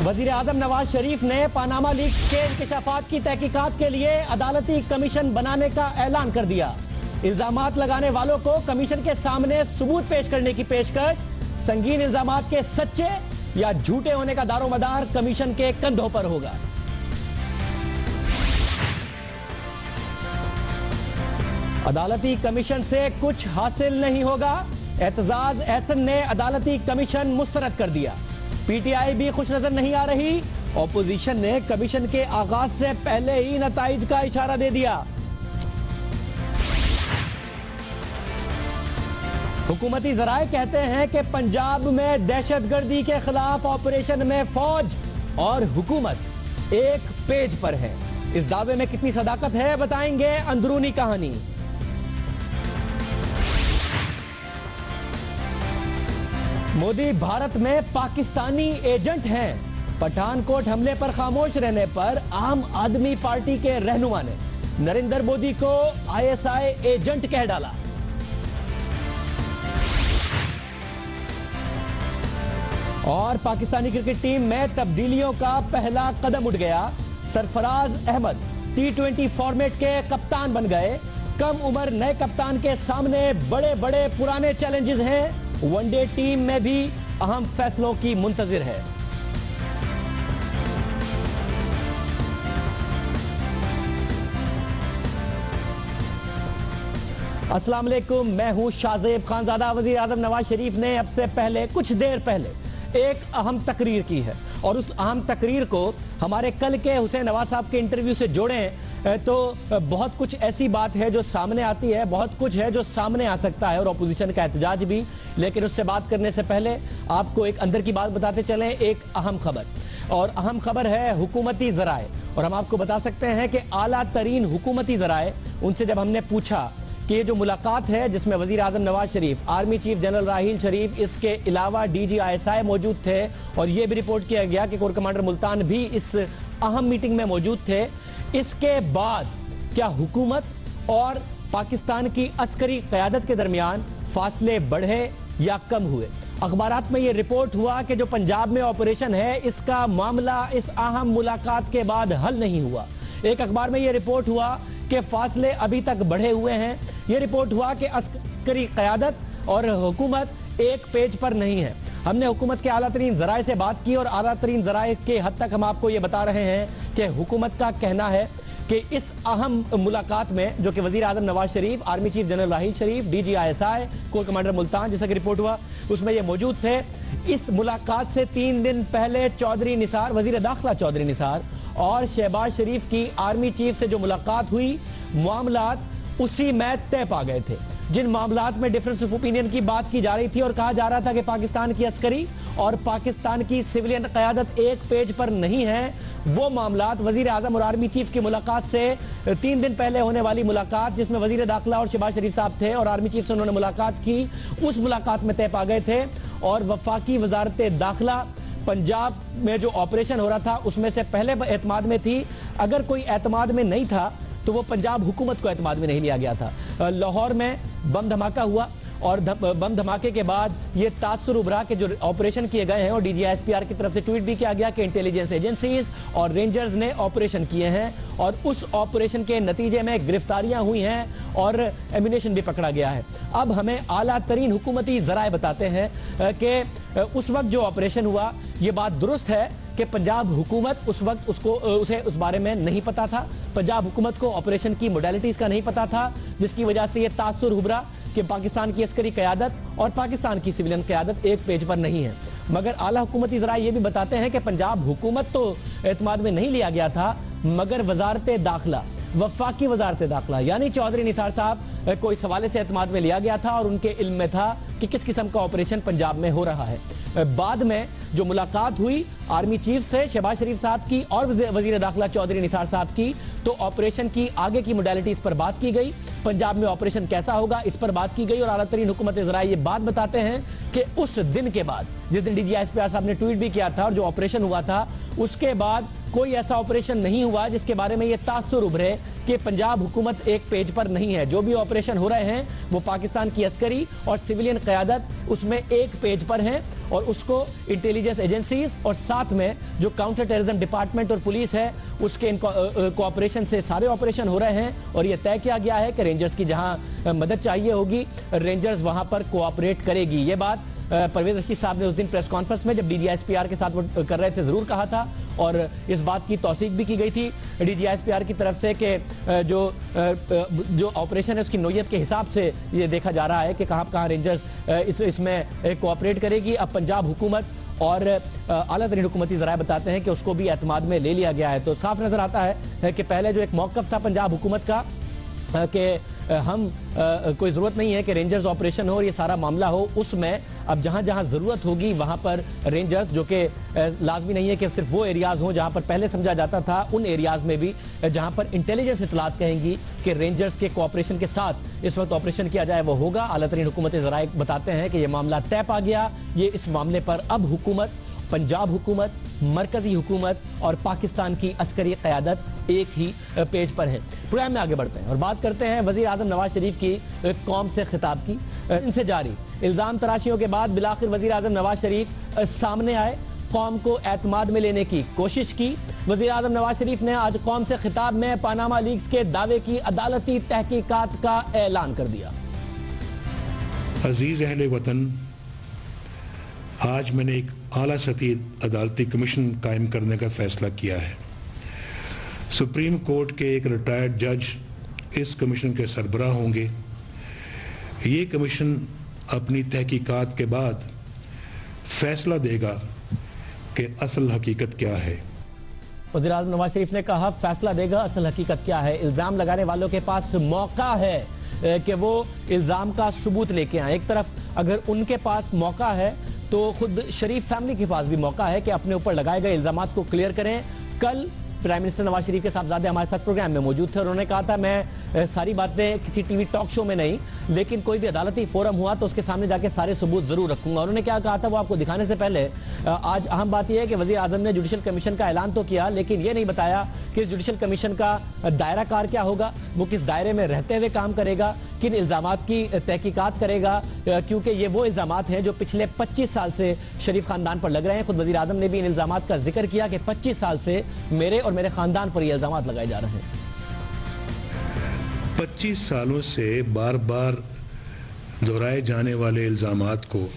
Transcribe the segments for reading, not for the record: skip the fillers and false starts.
वजीर आजम नवाज शरीफ ने पानामा लीक्स के इंकशाफात की तहकीकात के लिए अदालती कमीशन बनाने का ऐलान कर दिया। इल्जामात लगाने वालों को कमीशन के सामने सबूत पेश करने की पेशकश। संगीन इल्जामात के सच्चे या झूठे होने का दारोमदार कमीशन के कंधों पर होगा। अदालती कमीशन से कुछ हासिल नहीं होगा। एतजाज एहसन ने अदालती कमीशन मुस्तरद कर दिया। पीटीआई भी खुश नजर नहीं आ रही। ऑपोजिशन ने कमीशन के आगाज से पहले ही नताइज का इशारा दे दिया। हुकूमती जराए कहते हैं कि पंजाब में दहशतगर्दी के खिलाफ ऑपरेशन में फौज और हुकूमत एक पेज पर है। इस दावे में कितनी सदाकत है, बताएंगे अंदरूनी कहानी। मोदी भारत में पाकिस्तानी एजेंट हैं। पठानकोट हमले पर खामोश रहने पर आम आदमी पार्टी के रहनुमा ने नरेंद्र मोदी को आईएसआई एजेंट कह डाला। और पाकिस्तानी क्रिकेट टीम में तब्दीलियों का पहला कदम उठ गया। सरफराज अहमद T20 फॉर्मेट के कप्तान बन गए। कम उम्र नए कप्तान के सामने बड़े बड़े पुराने चैलेंजेस हैं। वनडे टीम में भी अहम फैसलों की मुंतजिर है। अस्सलाम वालेकुम, मैं हूं शाहजेब खानजादा। वजीर आजम नवाज शरीफ ने अब से पहले कुछ देर पहले एक अहम तकरीर की है और उस अहम तकरीर को हमारे कल के हुसैन नवाज साहब के इंटरव्यू से जोड़ें तो बहुत कुछ ऐसी बात है जो सामने आती है, बहुत कुछ है जो सामने आ सकता है और अपोजिशन का एहतजाज भी। लेकिन उससे बात करने से पहले आपको एक अंदर की बात बताते चलें, एक अहम खबर। और अहम खबर है हुकूमती जराए। और हम आपको बता सकते हैं कि आला तरीन हुकूमती जराए, उनसे जब हमने पूछा कि ये जो मुलाकात है जिसमें वजीर आजम Nawaz Sharif, army chief general राहील शरीफ, इसके अलावा DG ISI मौजूद थे और ये भी रिपोर्ट किया गया कि कोर कमांडर मुल्तान भी इस अहम मीटिंग में मौजूद थे, इसके बाद क्या हुकूमत और पाकिस्तान की अस्करी क़यादत के दरमियान फासले बढ़े या कम हुए। अखबारात में ये रिपोर्ट हुआ कि जो पंजाब में ऑपरेशन है इसका मामला इस अहम मुलाकात के बाद हल नहीं हुआ। एक अखबार में ये रिपोर्ट हुआ कि फासले अभी तक बढ़े हुए हैं। ये रिपोर्ट हुआ कि अस्करी क़यादत और हुकूमत एक पेज पर नहीं है। हमने हुकूमत के आला तरीन ज़राए से बात की और आला तरीन ज़राए के हद तक हम आपको ये बता रहे हैं कि हुकूमत का कहना है कि इस अहम मुलाकात में जो कि वज़ीर आज़म Nawaz Sharif, army chief general राहील शरीफ, DG ISI, core commander Multan, जैसा कि रिपोर्ट हुआ उसमें ये मौजूद थे। इस मुलाकात से 3 दिन पहले चौधरी निसार, वज़ीर दाखिला चौधरी निसार और शहबाज शरीफ की आर्मी चीफ से जो मुलाकात हुई, मामलात उसी में तय पा गए थे। जिन मामलात में डिफरेंस ऑफ ओपिनियन की बात की जा रही थी और कहा जा रहा था कि पाकिस्तान की अस्करी और पाकिस्तान की सिविलियन क़यादत एक पेज पर नहीं है, वो मामलात वजीर आजम और आर्मी चीफ की मुलाकात से 3 दिन पहले होने वाली मुलाकात, जिसमें वजीर दाखिला और शहबाज शरीफ साहब थे और आर्मी चीफ से उन्होंने मुलाकात की, उस मुलाकात में तय पा गए थे। और वफाकी वजारत दाखिला पंजाब में जो ऑपरेशन हो रहा था उसमें से पहले एतमाद में थी। अगर कोई एतमाद में नहीं था तो वो पंजाब हुकूमत को एतमाद में नहीं लिया गया था। लाहौर में बम धमाका हुआ और बम धमाके के बाद ये तासुर उभरा कि जो ऑपरेशन किए गए हैं और DG ISPR की तरफ से ट्वीट भी किया गया कि इंटेलिजेंस एजेंसीज और रेंजर्स ने ऑपरेशन किए हैं और उस ऑपरेशन के नतीजे में गिरफ्तारियां हुई हैं और एम्यूनेशन भी पकड़ा गया है। अब हमें आला तरीन हुकूमती ज़राए बताते हैं कि उस वक्त जो ऑपरेशन हुआ, ये बात दुरुस्त है कि पंजाब हुकूमत उस वक्त उसे उस बारे में नहीं पता था। पंजाब हुकूमत को ऑपरेशन की मोडालिटीज़ का नहीं पता था, जिसकी वजह से ये तासुर उभरा कि पाकिस्तान की अस्करी क़यादत और पाकिस्तान की सिविलियन क़यादत एक पेज पर नहीं है। मगर आला हुकूमती ज़राए ये भी बताते हैं कि पंजाब हुकूमत तो एतमाद में नहीं लिया गया था, मगर वजारत दाखिला, वफाकी वजारत दाखिला यानी चौधरी निसार साहब को इस हवाले से एतमाद में लिया गया था और उनके इल्म में था कि किस किस्म का ऑपरेशन पंजाब में हो रहा है। बाद में जो मुलाकात हुई आर्मी चीफ से शहबाज शरीफ साहब की और वजीर दाखिला चौधरी निसार साहब की, तो ऑपरेशन की आगे की मोडालिटीज पर बात की गई, पंजाब में ऑपरेशन कैसा होगा इस पर बात की गई। और आला तरीन हुकूमत ज़राए ये बात बताते हैं कि उस दिन के बाद, जिस दिन DG ISPR साहब ने ट्वीट भी किया था और जो ऑपरेशन हुआ था, उसके बाद कोई ऐसा ऑपरेशन नहीं हुआ जिसके बारे में ये तासुर उभरे कि पंजाब हुकूमत एक पेज पर नहीं है। जो भी ऑपरेशन हो रहे हैं वो पाकिस्तान की अस्करी और सिविलियन क़यादत उसमें एक पेज पर हैं और उसको इंटेलिजेंस एजेंसीज और साथ में जो काउंटर टेररिज्म डिपार्टमेंट और पुलिस है उसके कोऑपरेशन से सारे ऑपरेशन हो रहे हैं। और यह तय किया गया है कि रेंजर्स की जहां मदद चाहिए होगी रेंजर्स वहां पर कोऑपरेट करेगी। ये बात परवेज रशीद साहब ने उस दिन प्रेस कॉन्फ्रेंस में जब DGISPR के साथ वो कर रहे थे जरूर कहा था और इस बात की तौसीक भी की गई थी DGISPR की तरफ से कि जो ऑपरेशन है उसकी नोयत के हिसाब से ये देखा जा रहा है कि कहाँ रेंजर्स इसमें कोऑपरेट करेगी। अब पंजाब हुकूमत और आला तरीन हुकूमती ज़राए बताते हैं कि उसको भी एतमाद में ले लिया गया है। तो साफ नजर आता है कि पहले जो एक मौक़िफ़ था पंजाब हुकूमत का कि हम कोई ज़रूरत नहीं है कि रेंजर्स ऑपरेशन हो और ये सारा मामला हो, उसमें अब जहाँ जहाँ ज़रूरत होगी वहाँ पर रेंजर्स, जो कि लाजमी नहीं है कि सिर्फ वो एरियाज़ हों जहाँ पर पहले समझा जाता था, उन एरियाज़ में भी जहाँ पर इंटेलिजेंस इतलात कहेंगी कि रेंजर्स के कोऑपरेशन के साथ इस वक्त ऑपरेशन किया जाए वो होगा। आला तरीन हुकूमती ज़राए बताते हैं कि ये मामला तय पा गया। ये इस मामले पर अब हुकूमत, पंजाब हुकूमत, मरकजी हुकूमत और पाकिस्तान की अस्करी क़यादत एक ही पेज पर है। प्रोग्राम में आगे बढ़ते हैं और बात करते हैं वज़ीर आज़म नवाज शरीफ की कौम से खिताब की। इनसे जारी इल्ज़ाम तराशियों के बाद बिलाखिर वज़ीर आज़म नवाज शरीफ सामने आए, कौम को एतमाद में लेने की कोशिश की। वज़ीर आज़म नवाज शरीफ ने आज कौम से खिताब में पानामा लीक्स के दावे की अदालती तहकीकात का ऐलान कर दिया। अजीज़ अहले वतन, आज मैंने एक आला सतही अदालती कमीशन कायम करने का फैसला किया है। सुप्रीम कोर्ट के एक रिटायर्ड जज इस कमीशन के सरबराह होंगे। ये कमीशन अपनी तहकीकात के बाद फैसला देगा कि असल हकीकत क्या है। वज़ीर आज़म नवाज शरीफ ने कहा फैसला देगा असल हकीकत क्या है। इल्ज़ाम लगाने वालों के पास मौका है कि वो इल्ज़ाम का सबूत लेके आए। एक तरफ अगर उनके पास मौका है तो खुद शरीफ फैमिली के पास भी मौका है कि अपने ऊपर लगाए गए इल्ज़ामात को क्लियर करें। कल प्राइम मिनिस्टर नवाज शरीफ के साहबजादे हमारे साथ प्रोग्राम में मौजूद थे और उन्होंने कहा था मैं सारी बातें किसी टीवी टॉक शो में नहीं, लेकिन कोई भी अदालती फोरम हुआ तो उसके सामने जाके सारे सबूत जरूर रखूंगा। उन्होंने क्या कहा था वो आपको दिखाने से पहले आज अहम बात यह है कि वज़ीर आज़म ने जुडिशल कमीशन का ऐलान तो किया, लेकिन ये नहीं बताया कि जुडिशल कमीशन का दायरा कार क्या होगा, वो किस दायरे में रहते हुए काम करेगा, किन इल्ज़ामात की तहकीकात करेगा, क्योंकि ये वो इल्ज़ामात हैं जो पिछले 25 साल से शरीफ खानदान पर लग रहे हैं। खुद वज़ीर आज़म ने भी इन इल्ज़ामात का जिक्र किया कि 25 साल से मेरे और मेरे खानदान पर ये इल्ज़ामात लगाए जा रहे हैं। 25 सालों से बार बार दोहराए जाने वाले इल्ज़ामात को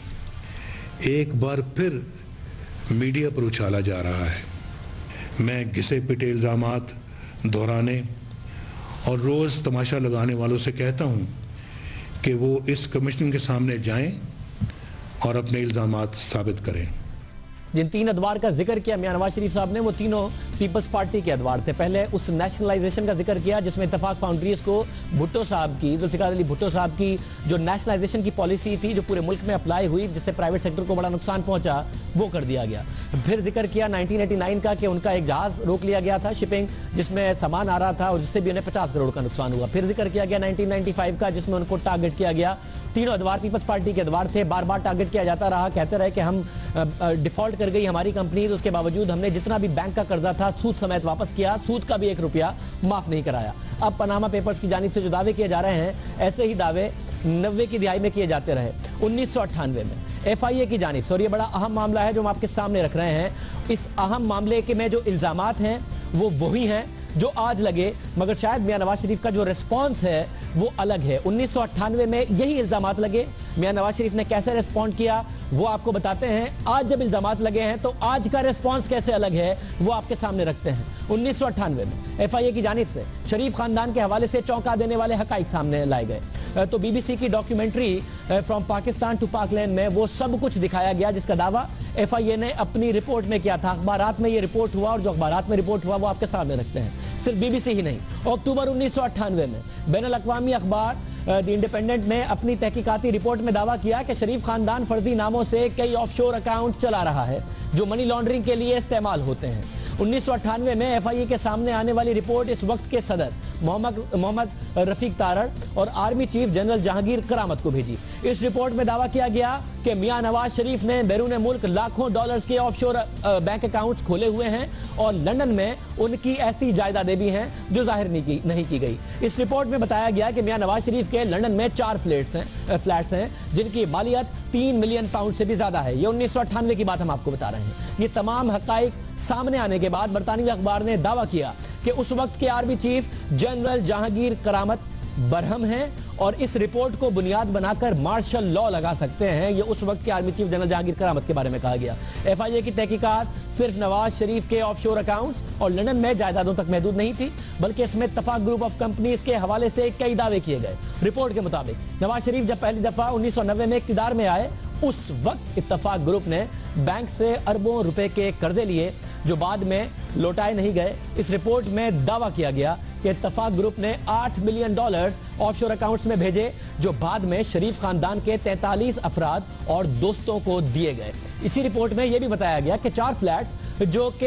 एक बार फिर मीडिया पर उछाला जा रहा है। मैं घिसे पिटे इल्ज़ामात दोहराने और रोज़ तमाशा लगाने वालों से कहता हूं कि वो इस कमीशन के सामने जाएं और अपने इल्ज़ामात साबित करें। जिन 3 अदवार का जिक्र किया मियां नवाज शरीफ साहब ने, वो तीनों पीपल्स पार्टी के अदवार थे। पहले उस नेशनलाइजेशन का जिक्र किया जिसमें इत्तेफाक फाउंड्रीज को भुट्टो साहब की, जुल्फिकार अली भुट्टो साहब की जो नेशनलाइजेशन की पॉलिसी थी जो पूरे मुल्क में अप्लाई हुई, जिससे प्राइवेट सेक्टर को बड़ा नुकसान पहुंचा, वो कर दिया गया। फिर जिक्र किया 1989 का कि उनका एक जहाज रोक लिया गया था शिपिंग, जिसमें सामान आ रहा था और जिससे भी उन्हें 50 करोड़ का नुकसान हुआ। फिर जिक्र किया गया 1995 का, जिसमें उनको टारगेट किया गया। तीनों अदवार पीपल्स पार्टी के अदवार थे, बार बार टारगेट किया जाता रहा, कहते रहे कि हम डिफॉल्ट कर गई हमारी कंपनीज, उसके बावजूद हमने जितना भी बैंक का कर्जा था सूद समेत वापस किया, सूद का भी 1 रुपया माफ नहीं कराया। अब पनामा पेपर्स की जानिब से जो दावे किए जा रहे हैं, ऐसे ही दावे 90 की दिहाई में किए जाते रहे। 1998 में FIA की जानिब से, और ये बड़ा अहम मामला है जो हम आपके सामने रख रहे हैं, इस अहम मामले के में जो इल्ज़ामात हैं वो वही हैं जो आज लगे, मगर शायद मियां नवाज शरीफ का जो रिस्पॉन्स है वो अलग है। 1998 में यही इल्ज़ामात लगे, मियां नवाज शरीफ ने कैसे रिस्पॉन्ड किया वो आपको बताते हैं। आज जब इल्ज़ामात लगे हैं तो आज का रिस्पॉन्स कैसे अलग है वो आपके सामने रखते हैं। 1998 में FIA की जानिब से शरीफ खानदान के हवाले से चौंका देने वाले हकाइक सामने लाए गए। तो BBC की documentary from Pakistan to Parkland में वो सब कुछ दिखाया गया जिसका दावा FIA ने अपनी रिपोर्ट में किया था। अखबारात में ये रिपोर्ट हुआ और जो अखबारात में रिपोर्ट हुआ वो आपके सामने रखते हैं। सिर्फ BBC ही नहीं, अक्टूबर 1998 में बैनुल अक़वामी अखबार द इंडिपेंडेंट ने अपनी तहकीकाती रिपोर्ट में दावा किया कि शरीफ खानदान फर्जी नामों से कई ऑफशोर अकाउंट चला रहा है जो मनी लॉन्ड्रिंग के लिए इस्तेमाल होते हैं। 1998 में FIA के सामने आने वाली रिपोर्ट इस वक्त के सदर मोहम्मद रफीक तारड़ और आर्मी चीफ जनरल जहांगीर करामत को भेजी। इस रिपोर्ट में दावा किया गया कि मियां नवाज शरीफ ने बैरून मुल्क लाखों डॉलर्स के ऑफशोर बैंक अकाउंट्स खोले हुए हैं और लंदन में उनकी ऐसी जायदादें भी हैं जो जाहिर नहीं की गई। इस रिपोर्ट में बताया गया कि मियां नवाज शरीफ के लंदन में 4 फ्लैट्स हैं जिनकी मालियत 3 मिलियन पाउंड से भी ज्यादा है। ये 1998 की बात हम आपको बता रहे हैं। ये तमाम हकाइक सामने आने के बाद बरतानवी अखबार ने दावा किया कि उस वक्त के आर्मी चीफ जनरल जहांगीर करामत बरहम हैं और इस रिपोर्ट को बुनियाद बनाकर मार्शल लॉ लगा सकते हैं। ये उस वक्त के आर्मी चीफ जनरल जहांगीर करामत के बारे में कहा गया। FIA की तहकीकात सिर्फ नवाज शरीफ के ऑफशोर अकाउंट्स और लंदन में जायदादों तक महदूद नहीं थी, बल्कि इसमें इत्तफाक ग्रुप ऑफ कंपनीज के हवाले से कई दावे किए गए। रिपोर्ट के मुताबिक नवाज शरीफ जब पहली दफा 1990 में इख्तिदार में आए, उस वक्त इत्तफाक ग्रुप ने बैंक से अरबों रुपए के कर्जे लिए जो बाद में लौटाए नहीं गए। इस रिपोर्ट में दावा किया गया कि इत्तफाक ग्रुप ने $8 मिलियन ऑफशोर अकाउंट्स में भेजे जो बाद में शरीफ खानदान के 43 अफराद और दोस्तों को दिए गए। इसी रिपोर्ट में यह भी बताया गया कि 4 फ्लैट्स जो कि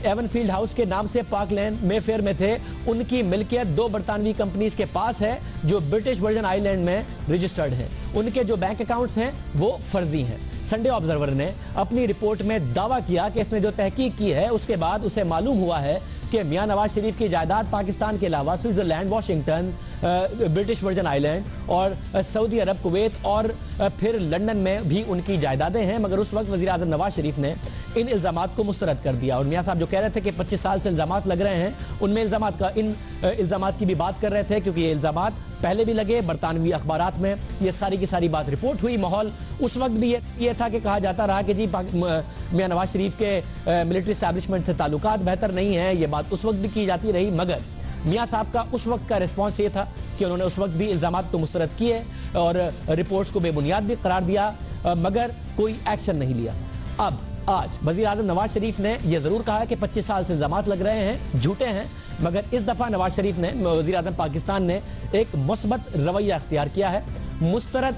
एवन फील्ड हाउस के नाम से पार्क लेन मेफेयर में थे, उनकी मिल्कियत 2 बरतानवी कंपनीज के पास है जो ब्रिटिश वर्जन आइलैंड में रजिस्टर्ड हैं। उनके जो बैंक अकाउंट्स हैं वो फर्जी हैं। संडे ऑब्जर्वर ने अपनी रिपोर्ट में दावा किया कि इसने जो तहकीक की है उसके बाद उसे मालूम हुआ है कि मियां नवाज शरीफ की जायदाद पाकिस्तान के अलावा Switzerland, Washington, British version island और सऊदी अरब, कुवैत और फिर लंदन में भी उनकी जायदादें हैं। मगर उस वक्त वज़ीर आज़म नवाज शरीफ ने इन इल्ज़ामात को मुस्तरद कर दिया और मियां साहब जो कह रहे थे कि 25 साल से इल्ज़ामात लग रहे हैं, उनमें इन इल्ज़ामात की भी बात कर रहे थे, क्योंकि ये इल्ज़ामात पहले भी लगे। बरतानवी अखबारात में ये सारी की सारी बात रिपोर्ट हुई। माहौल उस वक्त भी ये था कि कहा जाता रहा कि जी मियां नवाज शरीफ के मिलिट्री एस्टैब्लिशमेंट से ताल्लुकात बेहतर नहीं है। ये बात उस वक्त भी की जाती रही, मगर मियां साहब का उस वक्त का रिस्पॉन्स ये था कि उन्होंने उस वक्त भी इल्ज़ामात तो मुस्तरद किए और रिपोर्ट्स को बेबुनियाद भी करार दिया, मगर कोई एक्शन नहीं लिया। अब आज वज़ीर आज़म नवाज शरीफ ने यह जरूर कहा कि 25 साल से इल्ज़ामात लग रहे हैं, झूठे हैं, मगर इस दफा नवाज शरीफ ने, वज़ीर आज़म पाकिस्तान ने एक मुस्बत रवैया अख्तियार किया है। मुस्तरद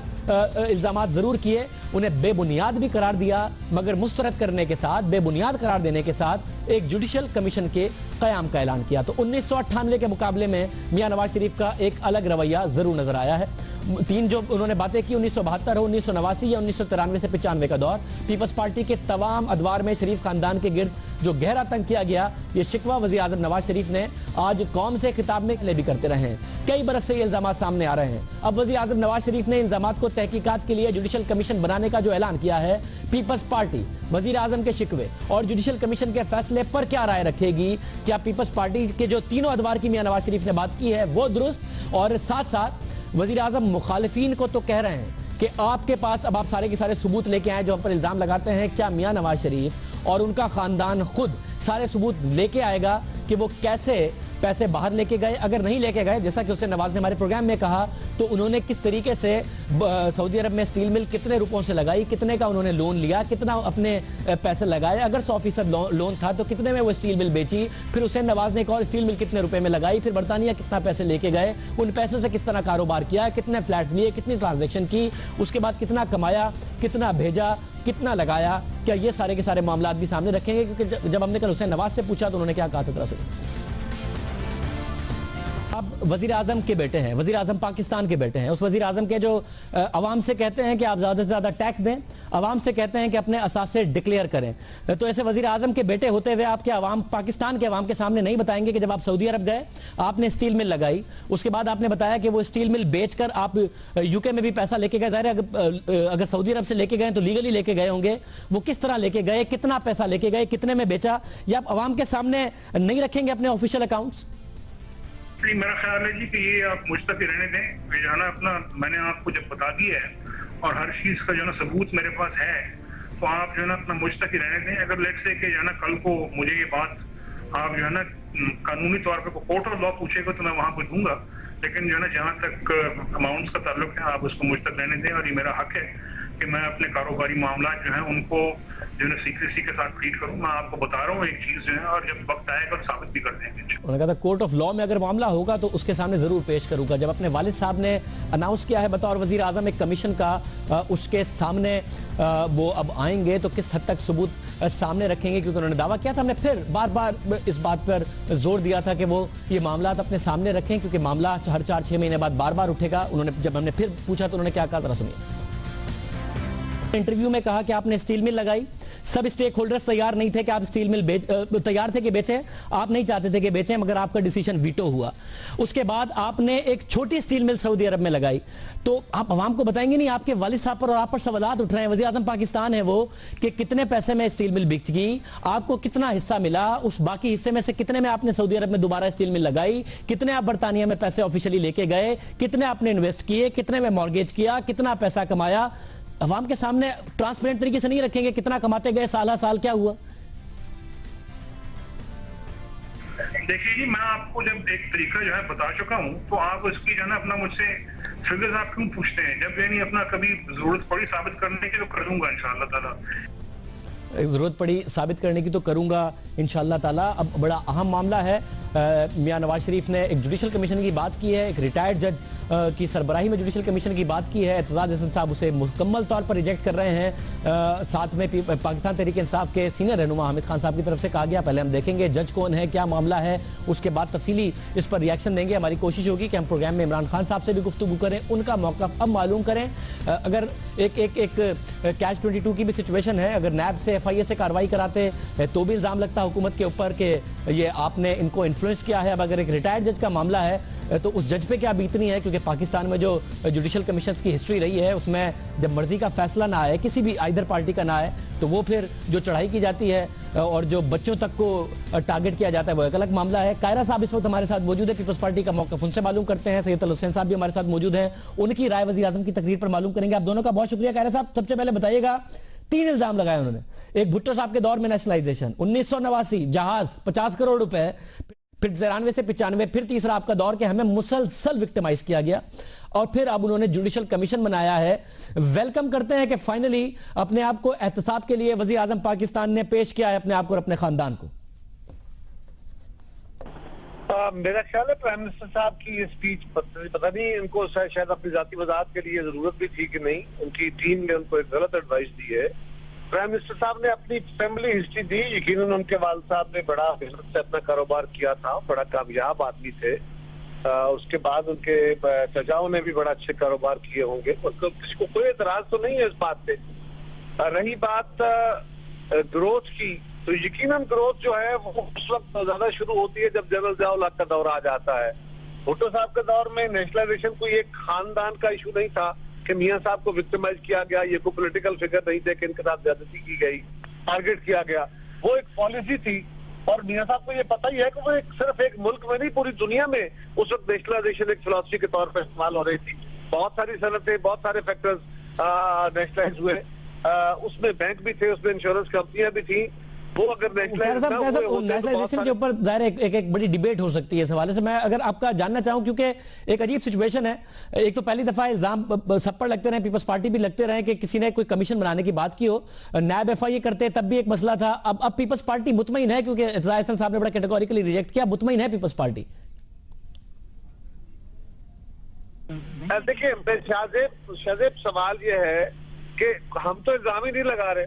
इल्ज़ामात जरूर किए, उन्हें बेबुनियाद भी करार दिया, मगर मुस्तरद करने के साथ, बेबुनियाद करार देने के साथ एक जुडिशल कमीशन के क़याम का ऐलान किया। तो 1998 के मुकाबले में मियां नवाज शरीफ का एक अलग रवैया जरूर नजर आया है। 3 जो उन्होंने बातें की, 1972 हो, 1989 या 1993 से 95 का दौर, पीपल्स पार्टी के तमाम अदवार में शरीफ खानदान के गिर्द जो गहरा तंग किया गया, ये शिकवा वज़ीर आज़म नवाज शरीफ ने आज कौम से खिताब में भी करते रहे हैं। कई बरस से ये इल्ज़ाम सामने आ रहे हैं। अब वज़ीर आज़म नवाज शरीफ ने इल्ज़ाम को तहकीकात के लिए जुडिशल कमीशन बनाने का जो ऐलान किया है, पीपल्स पार्टी वज़ीर आज़म के शिकवे और जुडिशल कमीशन के फैसले पर क्या राय रखेगी? क्या पीपल्स पार्टी के जो तीनों अदवार की मियां नवाज शरीफ ने बात की है वो दुरुस्त? और साथ साथ वज़ीर आज़म मुखालिफिन को तो कह रहे हैं कि आपके पास अब आप सारे के सारे सबूत लेके आए जो हम पर इल्ज़ाम लगाते हैं। क्या मियां नवाज शरीफ और उनका खानदान खुद सारे सबूत लेके आएगा कि वो कैसे पैसे बाहर लेके गए? अगर नहीं लेके गए, जैसा कि उसने नवाज ने हमारे प्रोग्राम में कहा, तो उन्होंने किस तरीके से सऊदी अरब में स्टील मिल कितने रुपयों से लगाई, कितने का उन्होंने लोन लिया, कितना अपने पैसे लगाए, अगर 100% लोन था तो कितने में वो स्टील मिल बेची, फिर हुसैन नवाज ने एक और स्टील मिल कितने रुपए में लगाई, फिर बरतानिया कितना पैसे लेके गए, उन पैसों से किस तरह कारोबार किया, कितने फ्लैट्स लिए, कितनी ट्रांजेक्शन की, उसके बाद कितना कमाया, कितना भेजा, कितना लगाया। क्या ये सारे के सारे मामला भी सामने रखेंगे? क्योंकि जब हमने कल हुसैन नवाज से पूछा तो उन्होंने क्या कहा था, दरअसल अब वज़ीर आज़म के बेटे हैं, वज़ीर आज़म पाकिस्तान के बेटे हैं। उस वज़ीर आज़म के जो अवाम से कहते हैं कि आप ज़्यादा से ज़्यादा टैक्स दें, अवाम से कहते हैं कि अपने असासे डिक्लेयर करें, तो ऐसे वज़ीर आज़म के बेटे होते हुए आपके अवाम, पाकिस्तान के अवाम के सामने नहीं बताएंगे कि जब आप सऊदी अरब गए आपने स्टील मिल लगाई, उसके बाद आपने बताया कि वो स्टील मिल बेचकर आप यूके में भी पैसा लेके गए। ज़ाहिर है अगर सऊदी अरब से लेके गए तो लीगली लेके गए होंगे, वो किस तरह लेके गए, कितना पैसा लेके गए, कितने में बेचा, या आप अवाम के सामने नहीं रखेंगे अपने ऑफिशियल अकाउंट्स? नहीं, मेरा ख्याल है जी कि ये आप मुझ तक ही रहने दें। जो है ना अपना, मैंने आपको जब बता दिया है और हर चीज का जो है ना सबूत मेरे पास है, तो आप जो है ना अपना मुझ तक ही रहने दें। अगर लेट से कि जो है ना कल को मुझे ये बात आप जो है ना कानूनी तौर पे कोर्ट ऑफ लॉ पूछेगा तो मैं वहां पर दूंगा, लेकिन जो है ना जहाँ तक अमाउंट्स का ताल्लुक है आप उसको मुझ तक रहने दें। और ये मेरा हक है कि मैं अपने कारोबारी मामला जो है उनको जो है सीक्रेसी के साथ ट्रीट करूं। मैं आपको बता रहा हूँ एक चीज जो है, और जब वक्त आएगा तो साबित भी कर देंगे। उन्होंने कहा था कोर्ट ऑफ लॉ में अगर मामला होगा तो उसके सामने जरूर पेश करूंगा। जब अपने वालिद साहब ने अनाउंस किया है बतौर वजीर आजम एक कमीशन का, उसके सामने वो अब आएंगे तो किस हद तक सबूत सामने रखेंगे, क्योंकि उन्होंने दावा किया था, हमने फिर बार बार इस बात पर जोर दिया था कि वो ये मामला अपने सामने रखें, क्योंकि मामला हर 4-6 महीने बाद बार बार उठेगा। उन्होंने जब हमने फिर पूछा तो उन्होंने क्या कहा, जरा सुनिए। इंटरव्यू में कहा कि आपने स्टील मिल लगाई, सब स्टेक होल्डर्स तैयार नहीं थे कि आप स्टील मिल तैयार थे कि बेचें, आप नहीं चाहते थे कि बेचें, मगर आपका डिसीजन वीटो हुआ। उसके बाद आपने एक छोटी स्टील मिल सऊदी अरब में लगाई, तो आप आवाम को बताएंगे नहीं, आपके वालिद साहब पर और आप पर सवालात उठ रहे हैं, वज़ीर आज़म पाकिस्तान है वो, कि कितने पैसे में स्टील मिल बिकी, आपको कितना हिस्सा मिला, उस बाकी हिस्से में से कितने में आपने सऊदी अरब में दोबारा स्टील मिल लगाई, कितने आप बरतानिया में पैसे ऑफिशियली लेके गए, कितने आपने इन्वेस्ट किए, कितने में मॉर्गेज किया, कितना पैसा कमाया। अवाम के सामने ट्रांसपेरेंट तरीके से नहीं रखेंगे, कितना कमाते गए, साल क्या हुआ। देखिए जी, मैं आपको जब एक तरीका जो है बता चुका हूँ, तो आप उसकी जो है ना अपना मुझसे फिगर्स आप क्यों पूछते हैं? जब यानी अपना कभी जरूरत पड़ी साबित करने की तो कर दूंगा इंशाअल्लाह ताला। जरूरत पड़ी साबित करने की तो करूंगा इंशाअल्लाह ताला। अब बड़ा अहम मामला है, मियां नवाज शरीफ ने एक जुडिशल कमीशन की बात की है, एक रिटायर्ड जज की सरबराही में जुडिशल कमीशन की बात की है। एतजाज हसन साहब उसे मुकम्मल तौर पर रिजेक्ट कर रहे हैं। साथ में पाकिस्तान तहरीक इंसाफ के सीनियर रहनुमा हामिद खान साहब की तरफ से कहा गया, पहले हम देखेंगे जज कौन है, क्या मामला है, उसके बाद तफसीली इस पर रिएक्शन देंगे। हमारी कोशिश होगी कि हम प्रोग्राम में इमरान खान साहब से भी गुफ्तगू करें, उनका मौक़िफ़ अब मालूम करें। अगर एक कैच 22 की भी सिचुएशन है, अगर नैब से FIA से कार्रवाई कराते तो भी इल्ज़ाम लगता हुकूमत के ऊपर कि ये आपने इनको इन्फ्लुएंस किया है। अब अगर एक रिटायर्ड जज का मामला है तो उस जज पे क्या बीतनी है, क्योंकि पाकिस्तान में जो जुडिशल कमीशन की हिस्ट्री रही है उसमें जब मर्जी का फैसला ना आए, किसी भी आइदर पार्टी का ना आए, तो वो फिर जो चढ़ाई की जाती है और जो बच्चों तक को टारगेट किया जाता है वो एक अलग मामला है। कायरा साहब इस वक्त हमारे साथ मौजूद है, पीपल्स पार्टी का मौक़िफ़ उनसे मालूम करते हैं। सैयद हुसैन साहब भी हमारे साथ मौजूद हैं, उनकी राय वज़ीर आज़म की तकरीर पर मालूम करेंगे। आप दोनों का बहुत शुक्रिया। कायरा साहब, सबसे पहले बताइएगा, 3 इल्जाम लगाए उन्होंने। एक भुट्टो साहब के दौर में नेशनलाइजेशन 1989 जहाज 50 करोड़ रुपए, फिर 93 से 95, फिर तीसरा आपका दौर के हमें मुसलसल विक्टिमाइज किया गया, और फिर अब उन्होंने जुडिशल कमीशन बनाया है। वेलकम करते हैं कि फाइनली अपने आप को एहतसाब के लिए वज़ीर आज़म पाकिस्तान ने पेश किया है अपने आप को और अपने खानदान को। मेरा ख्याल है प्राइम मिनिस्टर साहब की ये स्पीच पता नहीं इनको शायद अपनी जाती वजाहत के लिए जरूरत भी थी कि नहीं, उनकी टीम ने उनको एक गलत एडवाइस दी है। प्राइम मिनिस्टर साहब ने अपनी फैमिली हिस्ट्री दी, यकीनन उनके वालिद साहब ने बड़ा मेहनत से अपना कारोबार किया था, बड़ा कामयाब आदमी थे। उसके बाद उनके चचाओं ने भी बड़ा अच्छे कारोबार किए होंगे, किसी को कोई एतराज तो नहीं है इस बात पे। रही बात ग्रोथ की, तो यकीनन ग्रोथ जो है वो उस वक्त ज्यादा शुरू होती है जब जनरल ज़ियाउल हक का दौर आ जाता है। भुट्टो साहब के दौर में नेशनलाइजेशन कोई एक खानदान का इशू नहीं था कि मियां साहब को विक्टिमाइज किया गया, ये कोई पॉलिटिकल फिगर नहीं थे कि इनके साथ ज्यादती की गई, टारगेट किया गया। वो एक पॉलिसी थी, और मियां साहब को ये पता ही है कि वो सिर्फ एक मुल्क में नहीं पूरी दुनिया में उस वक्त नेशनलाइजेशन एक फिलॉसफी के तौर पर इस्तेमाल हो रही थी। बहुत सारी सनतें, बहुत सारे फैक्टर्स नेशनलाइज हुए, उसमें बैंक भी थे, उसमें इंश्योरेंस कंपनियां भी थी। वो अगर नेशनलाइजेशन के ऊपर जाहिर एक बड़ी डिबेट हो सकती है इस हवाले से। मैं अगर आपका जानना चाहूं, क्योंकि एक अजीब सिचुएशन है, एक तो पहली दफा इल्जाम सब पर लगते रहे, पीपल्स पार्टी भी लगते रहे कि किसी ने कोई कमीशन बनाने की बात की हो, नैब FIA करते तब भी एक मसला था। अब पीपल्स पार्टी मुतमईन है, क्योंकि एतजाज हसन साहब ने बड़ा कैटेगोरिकली रिजेक्ट किया, मुतमईन है पीपल्स पार्टी। देखिए शाहजेब, सवाल ये है कि हम तो इल्जाम ही नहीं लगा रहे,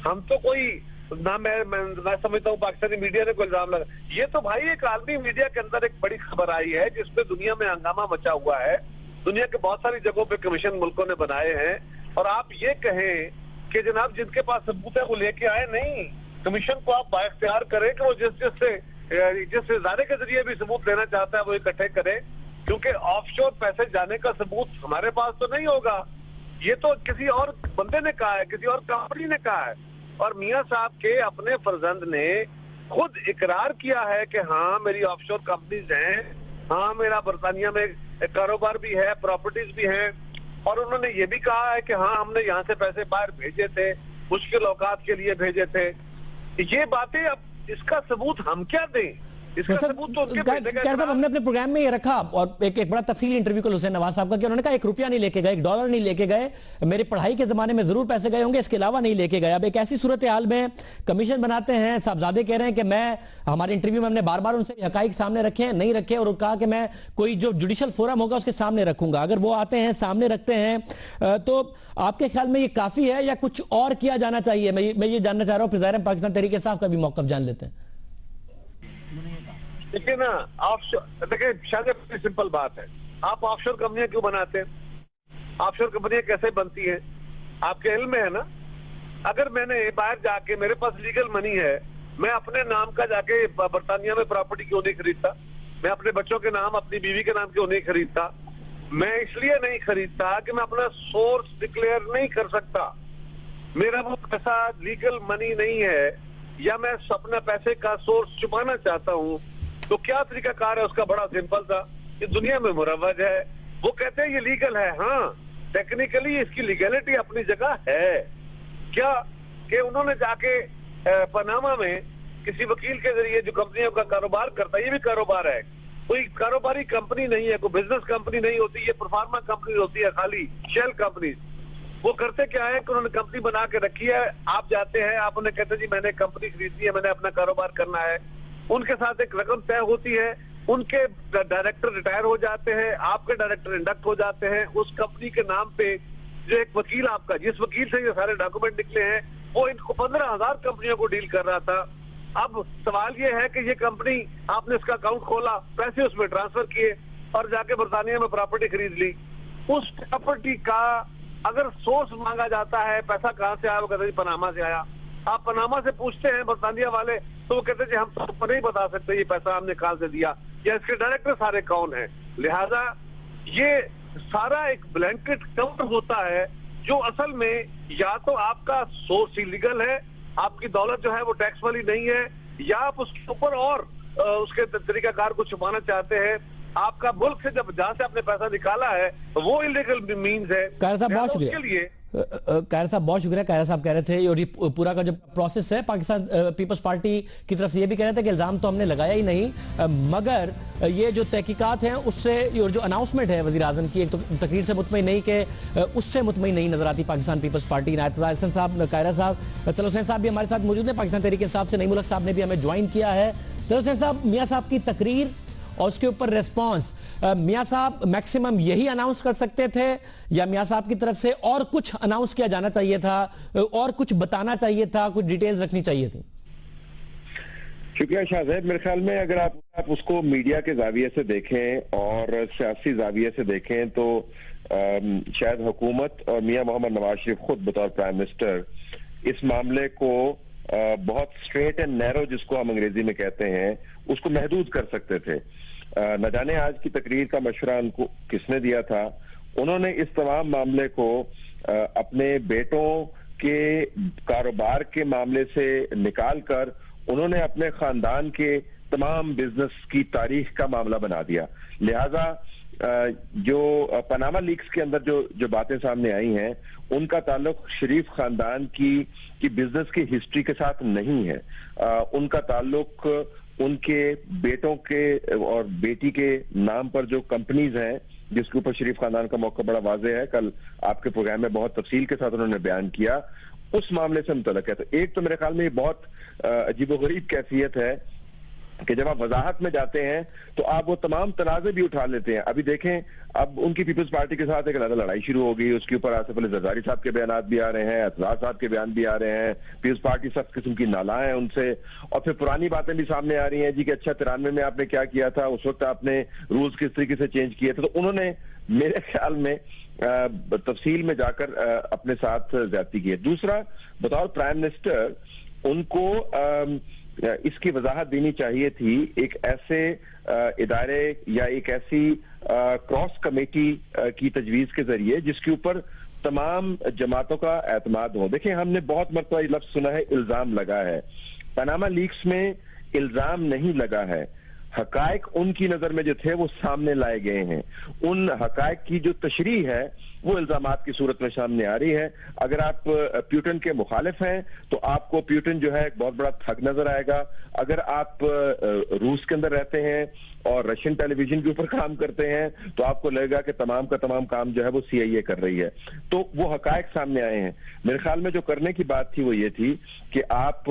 हम तो कोई ना मैं समझता हूँ पाकिस्तानी मीडिया ने कोई इल्जाम लगा। ये तो भाई एक आलमी मीडिया के अंदर एक बड़ी खबर आई है जिसपे दुनिया में हंगामा मचा हुआ है, दुनिया के बहुत सारी जगहों पे कमीशन मुल्कों ने बनाए हैं, और आप ये कहें कि जनाब जिनके पास सबूत है वो लेके आए। नहीं, कमीशन को आप बाइख्तियार करें कि वो जिस इदारे के जरिए भी सबूत लेना चाहता है वो इकट्ठे करे, क्योंकि ऑफशोर पैसे जाने का सबूत हमारे पास तो नहीं होगा, ये तो किसी और बंदे ने कहा है, किसी और कंपनी ने कहा है। और मियां साहब के अपने फर्जंद ने खुद इकरार किया है कि हाँ मेरी ऑफशोर कंपनीज हैं, हाँ मेरा बरतानिया में कारोबार भी है, प्रॉपर्टीज भी हैं, और उन्होंने ये भी कहा है कि हाँ हमने यहाँ से पैसे बाहर भेजे थे, मुश्किल औकात के लिए भेजे थे। ये बातें, अब इसका सबूत हम क्या दें? इसका सबूत तो उनके भेजने का साहब हमने अपने प्रोग्राम में ये रखा और एक बड़ा तफसीली इंटरव्यू कल हुसैन नवाज साहब का कि उन्होंने कहा 1 रुपया नहीं लेके गए, $1 नहीं लेके गए, मेरी पढ़ाई के जमाने में जरूर पैसे गए होंगे, इसके अलावा नहीं लेके गए। अब एक ऐसी सूरत हाल में कमीशन बनाते हैं, साहबजादे कह रहे हैं कि मैं, हमारे इंटरव्यू में हमने बार बार उनसे हकाइक सामने रखे हैं, नहीं रखे, और कहा कि मैं कोई जो जुडिशल फोरम होगा उसके सामने रखूंगा। अगर वो आते हैं सामने रखते हैं तो आपके ख्याल में ये काफी है या कुछ और किया जाना चाहिए? मैं ये जानना चाह रहा हूं। फिर ज़ाहिर है पाकिस्तान तहरीक इंसाफ का भी मौक़िफ़ जान लेते हैं। देखिए ना, ऑफशोर, देखिए शायद सिंपल बात है, आप ऑफशोर कंपनियां क्यों बनाते हैं? ऑफशोर कंपनियां कैसे बनती है आपके इल्म में है ना? अगर मैंने बाहर जाके, मेरे पास लीगल मनी है, मैं अपने नाम का जाके बरतानिया में प्रॉपर्टी क्यों नहीं खरीदता? मैं अपने बच्चों के नाम, अपनी बीवी के नाम क्यों नहीं खरीदता? मैं इसलिए नहीं खरीदता कि मैं अपना सोर्स डिक्लेयर नहीं कर सकता, मेरा वो पैसा लीगल मनी नहीं है, या मैं अपना पैसे का सोर्स छुपाना चाहता हूँ। तो क्या तरीकाकार है उसका? बड़ा सिंपल था, ये दुनिया में मुरव्वज है। वो कहते हैं ये लीगल है, हाँ टेक्निकली इसकी लीगलिटी अपनी जगह है। क्या कि उन्होंने जाके पनामा में किसी वकील के जरिए जो कंपनियों का कारोबार करता है, ये भी कारोबार है, कोई कारोबारी कंपनी नहीं है, कोई बिजनेस कंपनी नहीं होती, ये परफार्मा कंपनी होती है, खाली शेल कंपनी। वो करते क्या है कि उन्होंने कंपनी बना के रखी है, आप जाते हैं, आप उन्हें कहते हैं जी मैंने कंपनी खरीदनी है, मैंने अपना कारोबार करना है, उनके साथ एक रकम तय होती है, उनके डायरेक्टर रिटायर हो जाते हैं, आपके डायरेक्टर इंडक्ट हो जाते हैं, उस कंपनी के नाम पे जो एक वकील आपका, जिस वकील से ये सारे डॉक्यूमेंट निकले हैं, वो इनको 15,000 कंपनियों को डील कर रहा था। अब सवाल ये है कि ये कंपनी, आपने इसका अकाउंट खोला, पैसे उसमें ट्रांसफर किए और जाके बरतानिया में प्रॉपर्टी खरीद ली। उस प्रॉपर्टी का अगर सोर्स मांगा जाता है, पैसा कहाँ से आया, वो कहते हैं पनामा से आया। आप पनामा से पूछते हैं बरतानिया वाले, तो वो कहते हैं हम तो नहीं बता सकते ये पैसा हमने कहाँ से दिया या इसके डायरेक्टर सारे कौन है। लिहाजा ये सारा एक ब्लैंकेट कवर होता है जो असल में या तो आपका सोर्स इलीगल है, आपकी दौलत जो है वो टैक्स वाली नहीं है, या आप उसके ऊपर और उसके तरीकाकार को छुपाना चाहते हैं। आपका मुल्क से जब जहां से आपने पैसा निकाला है वो इलीगल मीन्स है। कायर साहब बहुत शुक्रिया। कायर साहब बहुत शुक्रिया। कायर साहब कह रहे थे और ये पूरा का जो प्रोसेस है, पाकिस्तान पीपल्स पार्टी की तरफ से ये भी कह रहे थे कि इल्जाम तो हमने लगाया ही नहीं, मगर ये जो तहकीकात हैं उससे और जो अनाउंसमेंट है वज़ीर आज़म की, एक तो तकरीर से मुतमईन नहीं कि उससे मुतमईन नहीं नजर आती पाकिस्तान पीपल्स पार्टी। इनायत हसन साहब, कायरा साहब, तलत हुसैन साहब भी हमारे साथ मौजूद है, पाकिस्तान तहरीक इंसाफ से नई मुल्क साहब ने भी हमें ज्वाइन किया है। तलत हुसैन साहब, मियाँ साहब की तकरीर और उसके ऊपर रेस्पॉन्स, मियाँ साहब मैक्सिमम यही अनाउंस कर सकते थे या मियाँ साहब की तरफ से और कुछ अनाउंस किया जाना चाहिए था, और कुछ बताना चाहिए था, कुछ डिटेल्स रखनी चाहिए थी? शुक्रिया शाहज़ैब। मेरे ख्याल में अगर आप उसको मीडिया के जाविये से देखें और सियासी जाविये से देखें तो शायद हुकूमत और मियाँ मोहम्मद नवाज शरीफ खुद बतौर प्राइम मिनिस्टर इस मामले को बहुत स्ट्रेट एंड नैरो, जिसको हम अंग्रेजी में कहते हैं, उसको महदूद कर सकते थे। न जाने आज की तकरीर का मशवरा उनको किसने दिया था। उन्होंने इस तमाम मामले को अपने बेटों के कारोबार के मामले से निकाल कर उन्होंने अपने खानदान के तमाम बिजनेस की तारीख का मामला बना दिया। लिहाजा जो पनामा लीक्स के अंदर जो बातें सामने आई हैं उनका ताल्लुक शरीफ खानदान की बिजनेस की हिस्ट्री के साथ नहीं है। उनका ताल्लुक उनके बेटों के और बेटी के नाम पर जो कंपनीज हैं जिसके ऊपर शरीफ खानदान का मौका बड़ा वाज़ेह है, कल आपके प्रोग्राम में बहुत तफसील के साथ उन्होंने बयान किया, उस मामले से मुतल्लिक है। तो एक तो मेरे ख्याल में ये बहुत अजीबोगरीब कैफियत है कि जब आप वजाहत में जाते हैं तो आप वो तमाम तनाज़े भी उठा लेते हैं। अभी देखें, अब उनकी पीपल्स पार्टी के साथ एक अलग लड़ाई शुरू हो गई, उसके ऊपर आसिफ अली जरदारी साहब के बयान भी आ रहे हैं, अतराज साहब के बयान भी आ रहे हैं, पीपल्स पार्टी सख्त किस्म की नाला है उनसे, और फिर पुरानी बातें भी सामने आ रही हैं जी कि अच्छा 93 में आपने क्या किया था, उस वक्त आपने रूल्स किस तरीके से चेंज किए थे। तो उन्होंने मेरे ख्याल में तफसील में जाकर अपने साथ ज्यादती की है। दूसरा, बतौर प्राइम मिनिस्टर उनको इसकी वजाहत देनी चाहिए थी एक ऐसे इदारे या एक ऐसी क्रॉस कमेटी की तजवीज के जरिए जिसके ऊपर तमाम जमातों का एतमाद हो। देखिए, हमने बहुत मरतबा लफ्ज सुना है इल्जाम लगा है, पनामा लीक्स में इल्जाम नहीं लगा है। हकायक उनकी नजर में जो थे वो सामने लाए गए हैं। उन हकायक की जो तशरीह है वो इल्जामात की सूरत में सामने आ रही है। अगर आप प्यूटन के मुखालिफ हैं तो आपको प्यूटन जो है एक बहुत बड़ा ठग नजर आएगा। अगर आप रूस के अंदर रहते हैं और रशियन टेलीविजन के ऊपर काम करते हैं तो आपको लगेगा कि तमाम का तमाम काम जो है वो CIA कर रही है। तो वो हकायक सामने आए हैं। मेरे ख्याल में जो करने की बात थी वो ये थी कि आप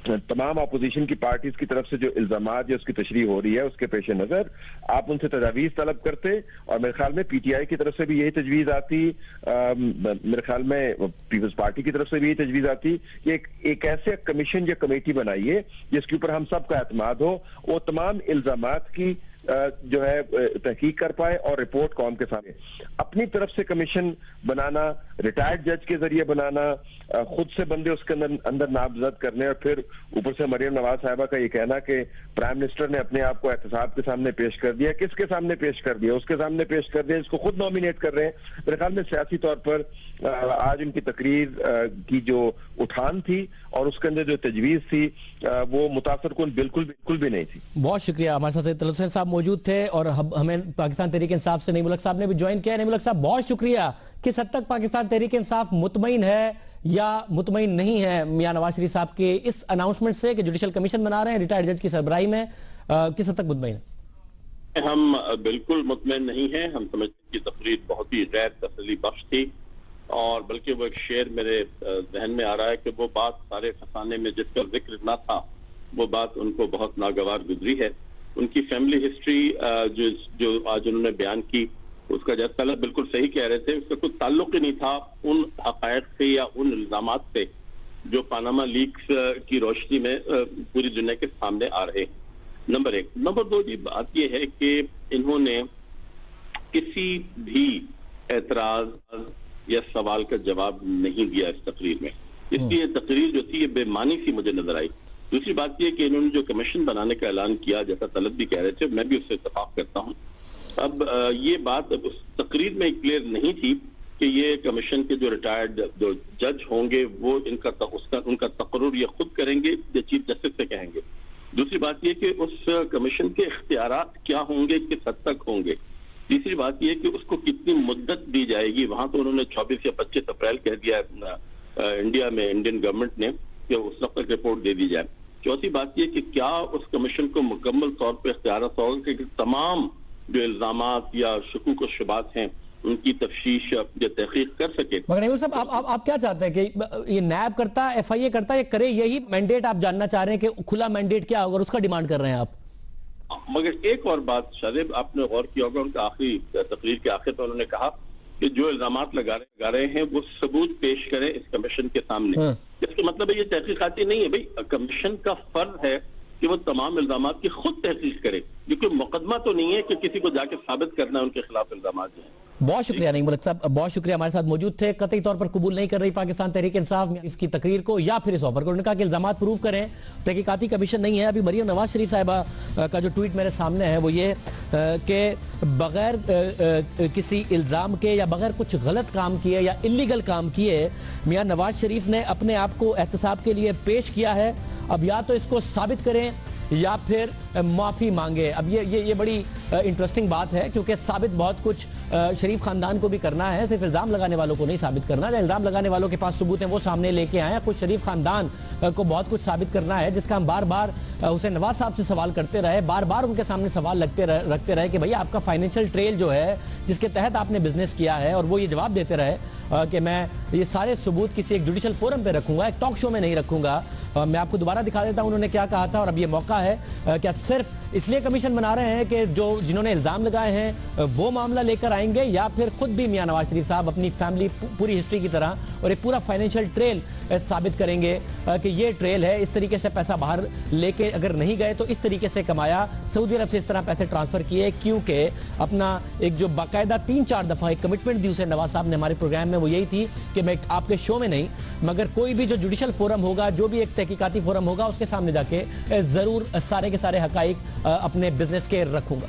तमाम अपोजिशन की पार्टीज की तरफ से जो इल्जामात जो उसकी तशरीह हो रही है उसके पेश नजर आप उनसे तजावीज तलब करते, और मेरे ख्याल में PTI की तरफ से भी यही तजवीज आती, मेरे ख्याल में पीपल्स पार्टी की तरफ से भी यही तजवीज आती कि एक ऐसे कमीशन या कमेटी बनाइए जिसके ऊपर हम सब का एतमाद हो, वो तमाम इल्जामात की जो है तहकीक कर पाए और रिपोर्ट कौम के सामने। अपनी तरफ से कमीशन बनाना, रिटायर्ड जज के जरिए बनाना, खुद से बंदे उसके अंदर नामजद करने, और फिर ऊपर से मरियम नवाज साहिबा का ये कहना कि प्राइम मिनिस्टर ने अपने आप को एहतसाब के सामने पेश कर दिया। किसके सामने पेश कर दिया? उसके सामने पेश कर दिया जिसको खुद नॉमिनेट कर रहे हैं। मेरे ख्याल में सियासी तौर पर आज उनकी तकरीर की जो उठान थी और उसके अंदर जो तजवीज थी वो मुतासरकुन बिल्कुल भी नहीं थी। बहुत शुक्रिया। हमारे साथ तलत हुसैन साहब मौजूद थे और हमें पाकिस्तान तहरीक इंसाफ से नई मुल्क साहब ने भी ज्वाइन किया। नई मुल्क साहब, बहुत शुक्रिया। किस हद तक पाकिस्तान तहरीक इंसाफ मुतमईन है या मुतमईन नहीं है मियां नवाज शरीफ साहब के इस अनाउंसमेंट से कि जुडिशल कमीशन बना रहे हैं रिटायर्ड जज की सरबराही में, किस हद तक मुतमईन है? हम बिल्कुल मुतमईन नहीं है। हम समझते हैं कि तकरीर बहुत ही गैर तसल्ली बख्श थी, और बल्कि वो एक शेर मेरे जहन में आ रहा है कि वो बात सारे फसाने में जिसका जिक्र ना था वो बात उनको बहुत नागवार गुजरी है। उनकी फैमिली हिस्ट्री जो आज उन्होंने बयान की उसका जज तलब बिल्कुल सही कह रहे थे, उसका कोई ताल्लुक ही नहीं था उन हकायक से या उन इल्जामात से जो पानामा लीक्स की रोशनी में पूरी दुनिया के सामने आ रहे हैं। नंबर 1। नंबर 2 जी बात यह है कि इन्होंने किसी भी एतराज या सवाल का जवाब नहीं दिया इस तकरीर में, इसलिए तकरीर जो थी ये बेमानी सी मुझे नजर आई। दूसरी बात यह कि इन्होंने जो कमीशन बनाने का ऐलान किया, जैसा तलब भी कह रहे थे, मैं भी उससे इत्तेफाक करता हूँ। अब ये बात उस तकरीर में क्लियर नहीं थी कि ये कमीशन के जो रिटायर्ड जो जज होंगे वो उनका तकर्रुर ये खुद करेंगे या चीफ जस्टिस से कहेंगे। दूसरी बात यह कि उस कमीशन के इख्तियारात क्या होंगे, किस हद तक होंगे। तीसरी बात यह कि उसको कितनी मुद्दत दी जाएगी। वहां तो उन्होंने 24 या 25 अप्रैल कह दिया इंडिया में, इंडियन गवर्नमेंट ने, कि उस वक्त तक रिपोर्ट दे दी जाए। चौथी बात यह कि क्या उस कमीशन को मुकम्मल तौर पर इख्तियारात होगा कि तमाम जो इल्जामात या शुकूक और शुबात हैं उनकी तफ्तीश या तहकीक कर सके। मगर नईमुल साहब, आप क्या चाहते हैं कि ये नैब करता, FIA करता, ये करे? यही मैंडेट आप जानना चाह रहे हैं कि खुला मैंडेट क्या होगा, उसका डिमांड कर रहे हैं आप? मगर एक और बात शादिब, आपने गौर किया होगा उनका आखिरी तकरीर के आखिर पर उन्होंने कहा कि जो इल्जामात लगा रहे हैं वो सबूत पेश करें इस कमीशन के सामने। इसका मतलब है ये तहकीकाती नहीं है भाई, कमीशन का फर्ज है कि वो तमाम इल्जामात की खुद तहकीक करे। ये कोई मुकदमा तो नहीं है कि किसी को जाके साबित करना है उनके खिलाफ इल्जामात जो है। बहुत शुक्रिया नहीं मुल्क साहब, बहुत शुक्रिया। हमारे साथ मौजूद थे। कतई तौर पर कबूल नहीं कर रही पाकिस्तान तहरीक इंसाफ इसकी तकरीर को या फिर इस ऑफर को। उन्होंने कहा कि इल्जामात प्रूव करें, तहकीकाती कमीशन नहीं है। अभी मरियम नवाज शरीफ साहिबा का जो ट्वीट मेरे सामने है वो ये कि बगैर किसी इल्ज़ाम के या बगैर कुछ गलत काम किए या इलीगल काम किए मियां नवाज शरीफ ने अपने आप को एहतसाब के लिए पेश किया है। अब या तो इसको साबित करें या फिर माफ़ी मांगे। अब ये बड़ी इंटरेस्टिंग बात है क्योंकि साबित बहुत कुछ शरीफ खानदान को भी करना है, सिर्फ इल्ज़ाम लगाने वालों को नहीं साबित करना। इल्ज़ाम लगाने वालों के पास सबूत हैं वो सामने लेके आए। कुछ शरीफ खानदान को बहुत कुछ साबित करना है जिसका हम बार बार हुसैन नवाज साहब से सवाल करते रहे, बार बार उनके सामने सवाल रखते रहे कि भैया आपका फाइनेंशियल ट्रेल जो है जिसके तहत आपने बिजनेस किया है, और वो ये जवाब देते रहे कि मैं ये सारे सबूत किसी एक जुडिशल फोरम पे रखूंगा, एक टॉक शो में नहीं रखूंगा। मैं आपको दोबारा दिखा देता हूं उन्होंने क्या कहा था। और अब ये मौका है, क्या सिर्फ इसलिए कमीशन बना रहे हैं कि जिन्होंने इल्जाम लगाए हैं वो मामला लेकर आएंगे, या फिर खुद भी मियां नवाज शरीफ साहब अपनी फैमिली पूरी हिस्ट्री की तरह और एक पूरा फाइनेंशियल ट्रेल साबित करेंगे कि ये ट्रेल है, इस तरीके से पैसा बाहर लेके अगर नहीं गए तो इस तरीके से कमाया, सऊदी अरब से इस तरह पैसे ट्रांसफर किए। क्योंकि अपना एक जो बाकायदा 3-4 दफा एक कमिटमेंट दी हुसैन नवाज साहब ने हमारे प्रोग्राम में, वो यही थी कि मैं आपके शो में नहीं मगर कोई भी जो जुडिशल फोरम होगा, जो भी एक तहकीकाती फोरम होगा, उसके सामने जाके जरूर सारे के सारे हकाइक अपने बिजनेस के रखूंगा।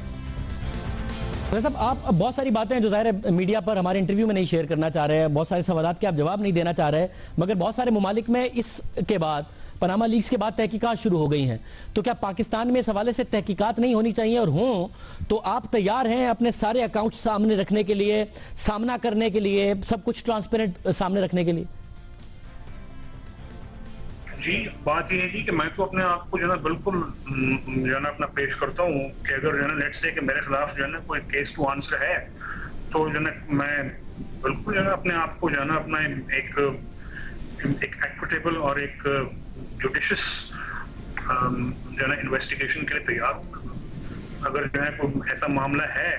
साहब, आप बहुत सारी बातें जो ज़ाहिर है मीडिया पर हमारे इंटरव्यू में नहीं शेयर करना चाह रहे हैं, बहुत सारे सवालात के आप जवाब नहीं देना चाह रहे हैं, मगर बहुत सारे ममालिक में इसके बाद पनामा लीक्स के बाद तहकीकात शुरू हो गई हैं, तो क्या पाकिस्तान में इस हवाले से तहकीकात नहीं होनी चाहिए? और हों तो आप तैयार हैं अपने सारे अकाउंट सामने रखने के लिए, सामना करने के लिए, सब कुछ ट्रांसपेरेंट सामने रखने के लिए? जी, बात यह है जी कि मैं तो अपने आप को जो है बिल्कुल जो है ना अपना पेश करता हूँ कि अगर जो है ना लेट्स से कि मेरे खिलाफ जो है ना कोई केस टू आंसर है, तो जो है ना मैं बिल्कुल जो है ना अपने आप को जो है ना अपना एक एक्विटेबल और एक जुडिशियस जो है ना इन्वेस्टिगेशन के लिए तैयार हूँ। अगर जो है कोई ऐसा मामला है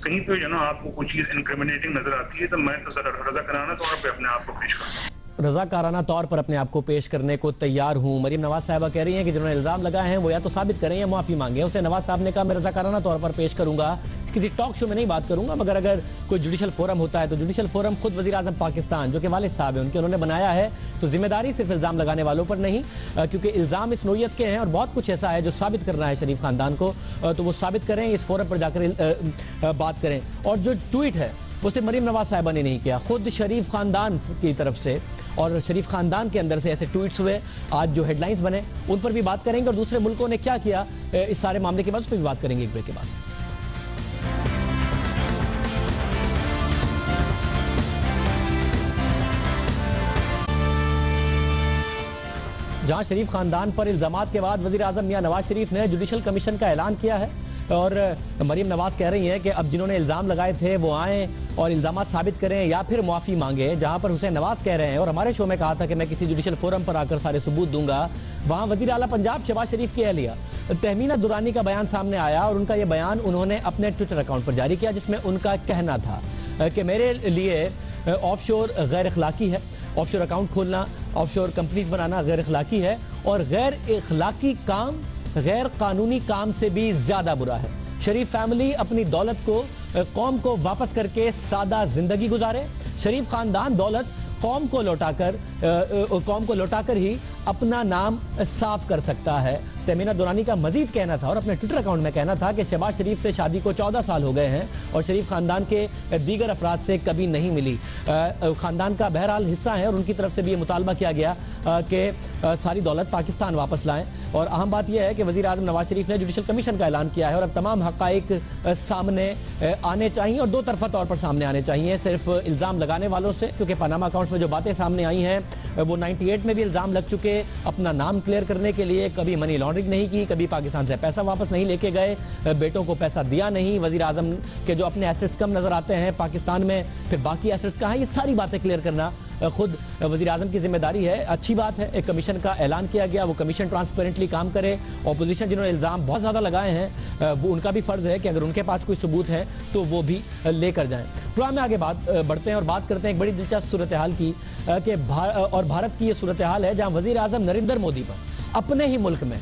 कहीं पे जो है ना आपको कोई चीज इनक्रिमिनेटिंग नजर आती है, तो मैं तो जरा रजा कराना तौर पे अपने आप को पेश करता हूँ, रज़ाकाराना तौर पर अपने आप को पेश करने को तैयार हूं। मरीम नवाज साहबा कह रही हैं कि जिन्होंने इल्जाम लगाए हैं वो या तो साबित करें या माफी मांगे। उसे नवाज साहब ने कहा मैं रज़ाकाराना तौर पर पेश करूंगा, किसी टॉक शो में नहीं बात करूंगा, मगर अगर कोई जुडिशल फोरम होता है तो जुडिशल फोरम खुद वज़ीर आज़म पाकिस्तान जो कि वालिद साहब हैं उन्होंने बनाया है, तो जिम्मेदारी सिर्फ इल्जाम लगाने वालों पर नहीं, क्योंकि इल्जाम इस नोयत के हैं और बहुत कुछ ऐसा है जो साबित करना है शरीफ खानदान को, तो वो साबित करें, इस फोरम पर जाकर बात करें। और जो ट्वीट है वो सिर्फ मरीम नवाज साहबा ने नहीं किया, खुद शरीफ खानदान की तरफ से और शरीफ खानदान के अंदर से ऐसे ट्वीट्स हुए, आज जो हेडलाइंस बने उन पर भी बात करेंगे और दूसरे मुल्कों ने क्या किया इस सारे मामले के बाद उस पर भी बात करेंगे एक ब्रेक के बाद। जहां शरीफ खानदान पर इल्जामात के बाद वज़ीर आज़म मियां नवाज शरीफ ने जुडिशल कमीशन का ऐलान किया है और मरीम नवाज कह रही हैं कि अब जिन्होंने इल्ज़ाम लगाए थे वो आएँ और इल्ज़ामात साबित करें या फिर माफ़ी मांगे। जहां पर हुसैन नवाज कह रहे हैं और हमारे शो में कहा था कि मैं किसी जुडिशल फोरम पर आकर सारे सबूत दूंगा, वहां वज़ीर आला पंजाब शहबाज शरीफ की अहलिया तहमीना दुरानी का बयान सामने आया और उनका ये बयान उन्होंने अपने ट्विटर अकाउंट पर जारी किया, जिसमें उनका कहना था कि मेरे लिए ऑफशोर गैर अखलाकी है, ऑफशोर अकाउंट खोलना, ऑफशोर कंपनीज बनाना गैर अखलाकी है और गैर अखलाकी काम गैर कानूनी काम से भी ज्यादा बुरा है। शरीफ फैमिली अपनी दौलत को कौम को वापस करके सादा जिंदगी गुजारे, शरीफ खानदान दौलत कौम को लौटाकर ही अपना नाम साफ कर सकता है। तहमीना दुरानी का मजीद कहना था और अपने ट्विटर अकाउंट में कहना था कि शहबाज शरीफ से शादी को 14 साल हो गए हैं और शरीफ खानदान के दीगर अफराद से कभी नहीं मिली। खानदान का बहरहाल हिस्सा है और उनकी तरफ से भी ये मुतालबा किया गया कि सारी दौलत पाकिस्तान वापस लाएं। और अहम बात यह है कि वज़ीर आज़म नवाज शरीफ ने जुडिशल कमीशन का ऐलान किया है और अब तमाम हक़ाइक़ सामने आने चाहिए और दो तरफा तौर पर सामने आने चाहिए, सिर्फ इल्ज़ाम लगाने वालों से, क्योंकि पनामा अकाउंट्स में जो बातें सामने आई हैं वो 98 में भी इल्ज़ाम लग चुके अपना नाम क्लियर करने के लिए, कभी मनी लॉन्ड्रिंग नहीं की, कभी पाकिस्तान से पैसा वापस नहीं लेके गए, बेटों को पैसा दिया नहीं, वज़ीर आज़म के जो अपने एसेट्स कम नज़र आते हैं पाकिस्तान में, फिर बाकी एसेट्स कहाँ, ये सारी बातें क्लियर करना खुद वज़ीर आज़म की जिम्मेदारी है। अच्छी बात है एक कमीशन का ऐलान किया गया, वो कमीशन ट्रांसपेरेंटली काम करे। ऑपोजिशन जिन्होंने इल्ज़ाम बहुत ज़्यादा लगाए हैं वो उनका भी फ़र्ज़ है कि अगर उनके पास कोई सबूत है तो वो भी लेकर जाएं। प्रोग्राम में आगे बढ़ते हैं और बात करते हैं एक बड़ी दिलचस्प सूरत हाल की कि भारत की ये सूरत हाल है जहाँ वज़ीर आज़म नरेंद्र मोदी पर अपने ही मुल्क में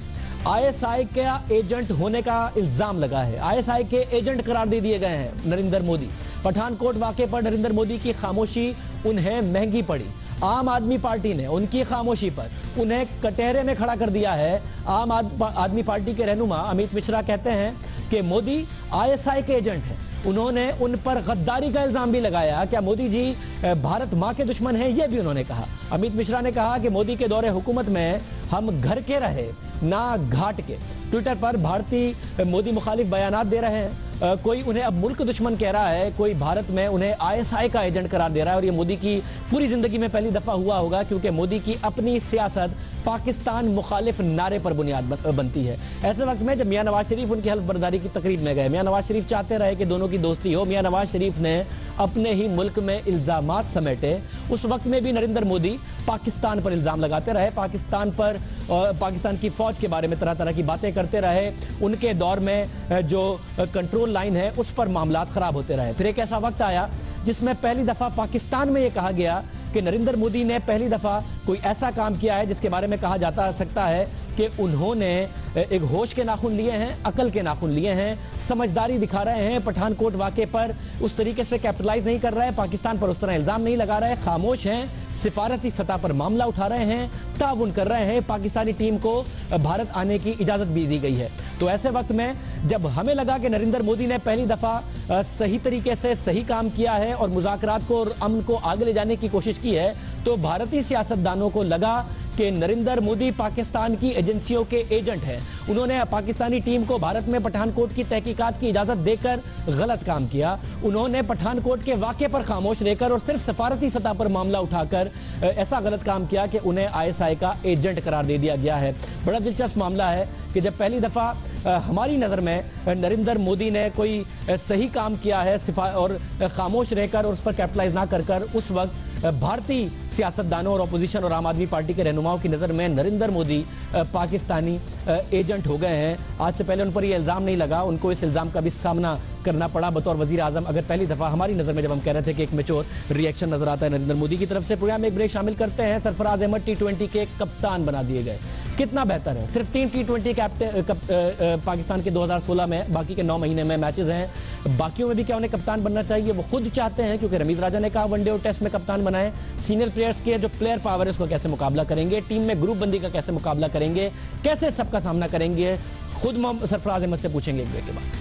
ISI का एजेंट होने का इल्ज़ाम लगा है। ISI के एजेंट करार दे दिए गए हैं नरेंद्र मोदी। पठानकोट वाक़े पर नरेंद्र मोदी की खामोशी उन्हें महंगी पड़ी। आम आदमी पार्टी ने उनकी खामोशी पर उन्हें कटहरे में खड़ा कर दिया है। आम आदमी पार्टी के रहनुमा अमित मिश्रा कहते हैं कि मोदी ISI के एजेंट हैं। उन्होंने उन पर गद्दारी का इल्जाम भी लगाया। क्या मोदी जी भारत माँ के दुश्मन हैं, यह भी उन्होंने कहा। अमित मिश्रा ने कहा कि मोदी के दौरे हुकूमत में हम घर के रहे ना घाट के। ट्विटर पर भारतीय मोदी मुखालिफ बयानात दे रहे हैं। कोई उन्हें अब मुल्क दुश्मन कह रहा है, कोई भारत में उन्हें ISI का एजेंट करार दे रहा है और ये मोदी की पूरी जिंदगी में पहली दफा हुआ होगा, क्योंकि मोदी की अपनी सियासत पाकिस्तान मुखालिफ नारे पर बुनियाद बनती है। ऐसे वक्त में जब मियां नवाज शरीफ उनकी हल्फ बर्दारी की तकरीब में गए, मियां नवाज शरीफ चाहते रहे कि दोनों की दोस्ती हो, मियां नवाज शरीफ ने अपने ही मुल्क में इल्जामात समेटे। उस वक्त में भी नरेंद्र मोदी पाकिस्तान पर इल्जाम लगाते रहे, पाकिस्तान की फौज के बारे में तरह तरह की बातें करते रहे। उनके दौर में जो कंट्रोल लाइन है उस पर मामलात खराब होते रहे। फिर एक ऐसा वक्त आया जिसमें पहली दफा पाकिस्तान में यह कहा गया कि नरेंद्र मोदी ने पहली दफा कोई ऐसा काम किया है जिसके बारे में कहा जा सकता है कि उन्होंने एक होश के नाखून लिए हैं, अकल के नाखून लिए हैं, समझदारी दिखा रहे हैं। पठानकोट वाक़े पर उस तरीके से कैपिटलाइज नहीं कर रहे हैं, पाकिस्तान पर उस तरह इल्जाम नहीं लगा रहे, खामोश हैं, सिफारती सतह पर मामला उठा रहे हैं, ताउन कर रहे हैं। पाकिस्तानी टीम को भारत आने की इजाजत भी दी गई है। तो ऐसे वक्त में जब हमें लगा कि नरेंद्र मोदी ने पहली दफा सही तरीके से सही काम किया है और मुज़ाकरात को और अमन को आगे ले जाने की कोशिश की है, तो भारतीय सियासतदानों को लगा कि नरेंद्र मोदी पाकिस्तान की एजेंसियों के एजेंट हैं। उन्होंने पाकिस्तानी टीम को भारत में पठानकोट की तहकीकात की इजाजत देकर गलत काम किया। उन्होंने पठानकोट के वाक़े पर खामोश रहकर और सिर्फ सफारती सतह पर मामला उठाकर ऐसा गलत काम किया कि उन्हें ISI का एजेंट करार दे दिया गया है। बड़ा दिलचस्प मामला है कि जब पहली दफा हमारी नज़र में नरेंद्र मोदी ने कोई सही काम किया है और खामोश रहकर और उस पर कैपिटलाइज ना कर उस वक्त भारतीय सियासतदानों और अपोजिशन और आम आदमी पार्टी के रहनुमाओं की नज़र में नरेंद्र मोदी पाकिस्तानी एजेंट हो गए हैं। आज से पहले उन पर यह इल्ज़ाम नहीं लगा, उनको इस इल्ज़ाम का भी सामना करना पड़ा बतौर वज़ीर आज़म। अगर पहली दफ़ा हमारी नज़र में जब हम कह रहे थे कि एक मैच्योर रिएक्शन नजर आता है नरेंद्र मोदी की तरफ से। प्रोग्राम में एक ब्रेक शामिल करते हैं। सरफराज अहमद T20 के कप्तान बना दिए गए, कितना बेहतर है। सिर्फ 3 T20 पाकिस्तान के 2016 में, बाकी के 9 महीने में मैचेस हैं। बाकियों में भी क्या उन्हें कप्तान बनना चाहिए? वो खुद चाहते हैं, क्योंकि रमीज राजा ने कहा वनडे और टेस्ट में कप्तान बनाएं। सीनियर प्लेयर्स के जो प्लेयर पावर है उसको कैसे मुकाबला करेंगे, टीम में ग्रुप बंदी का कैसे मुकाबला करेंगे, कैसे सबका सामना करेंगे, खुद सरफराज अहमद से पूछेंगे एक ब्रेक के बाद।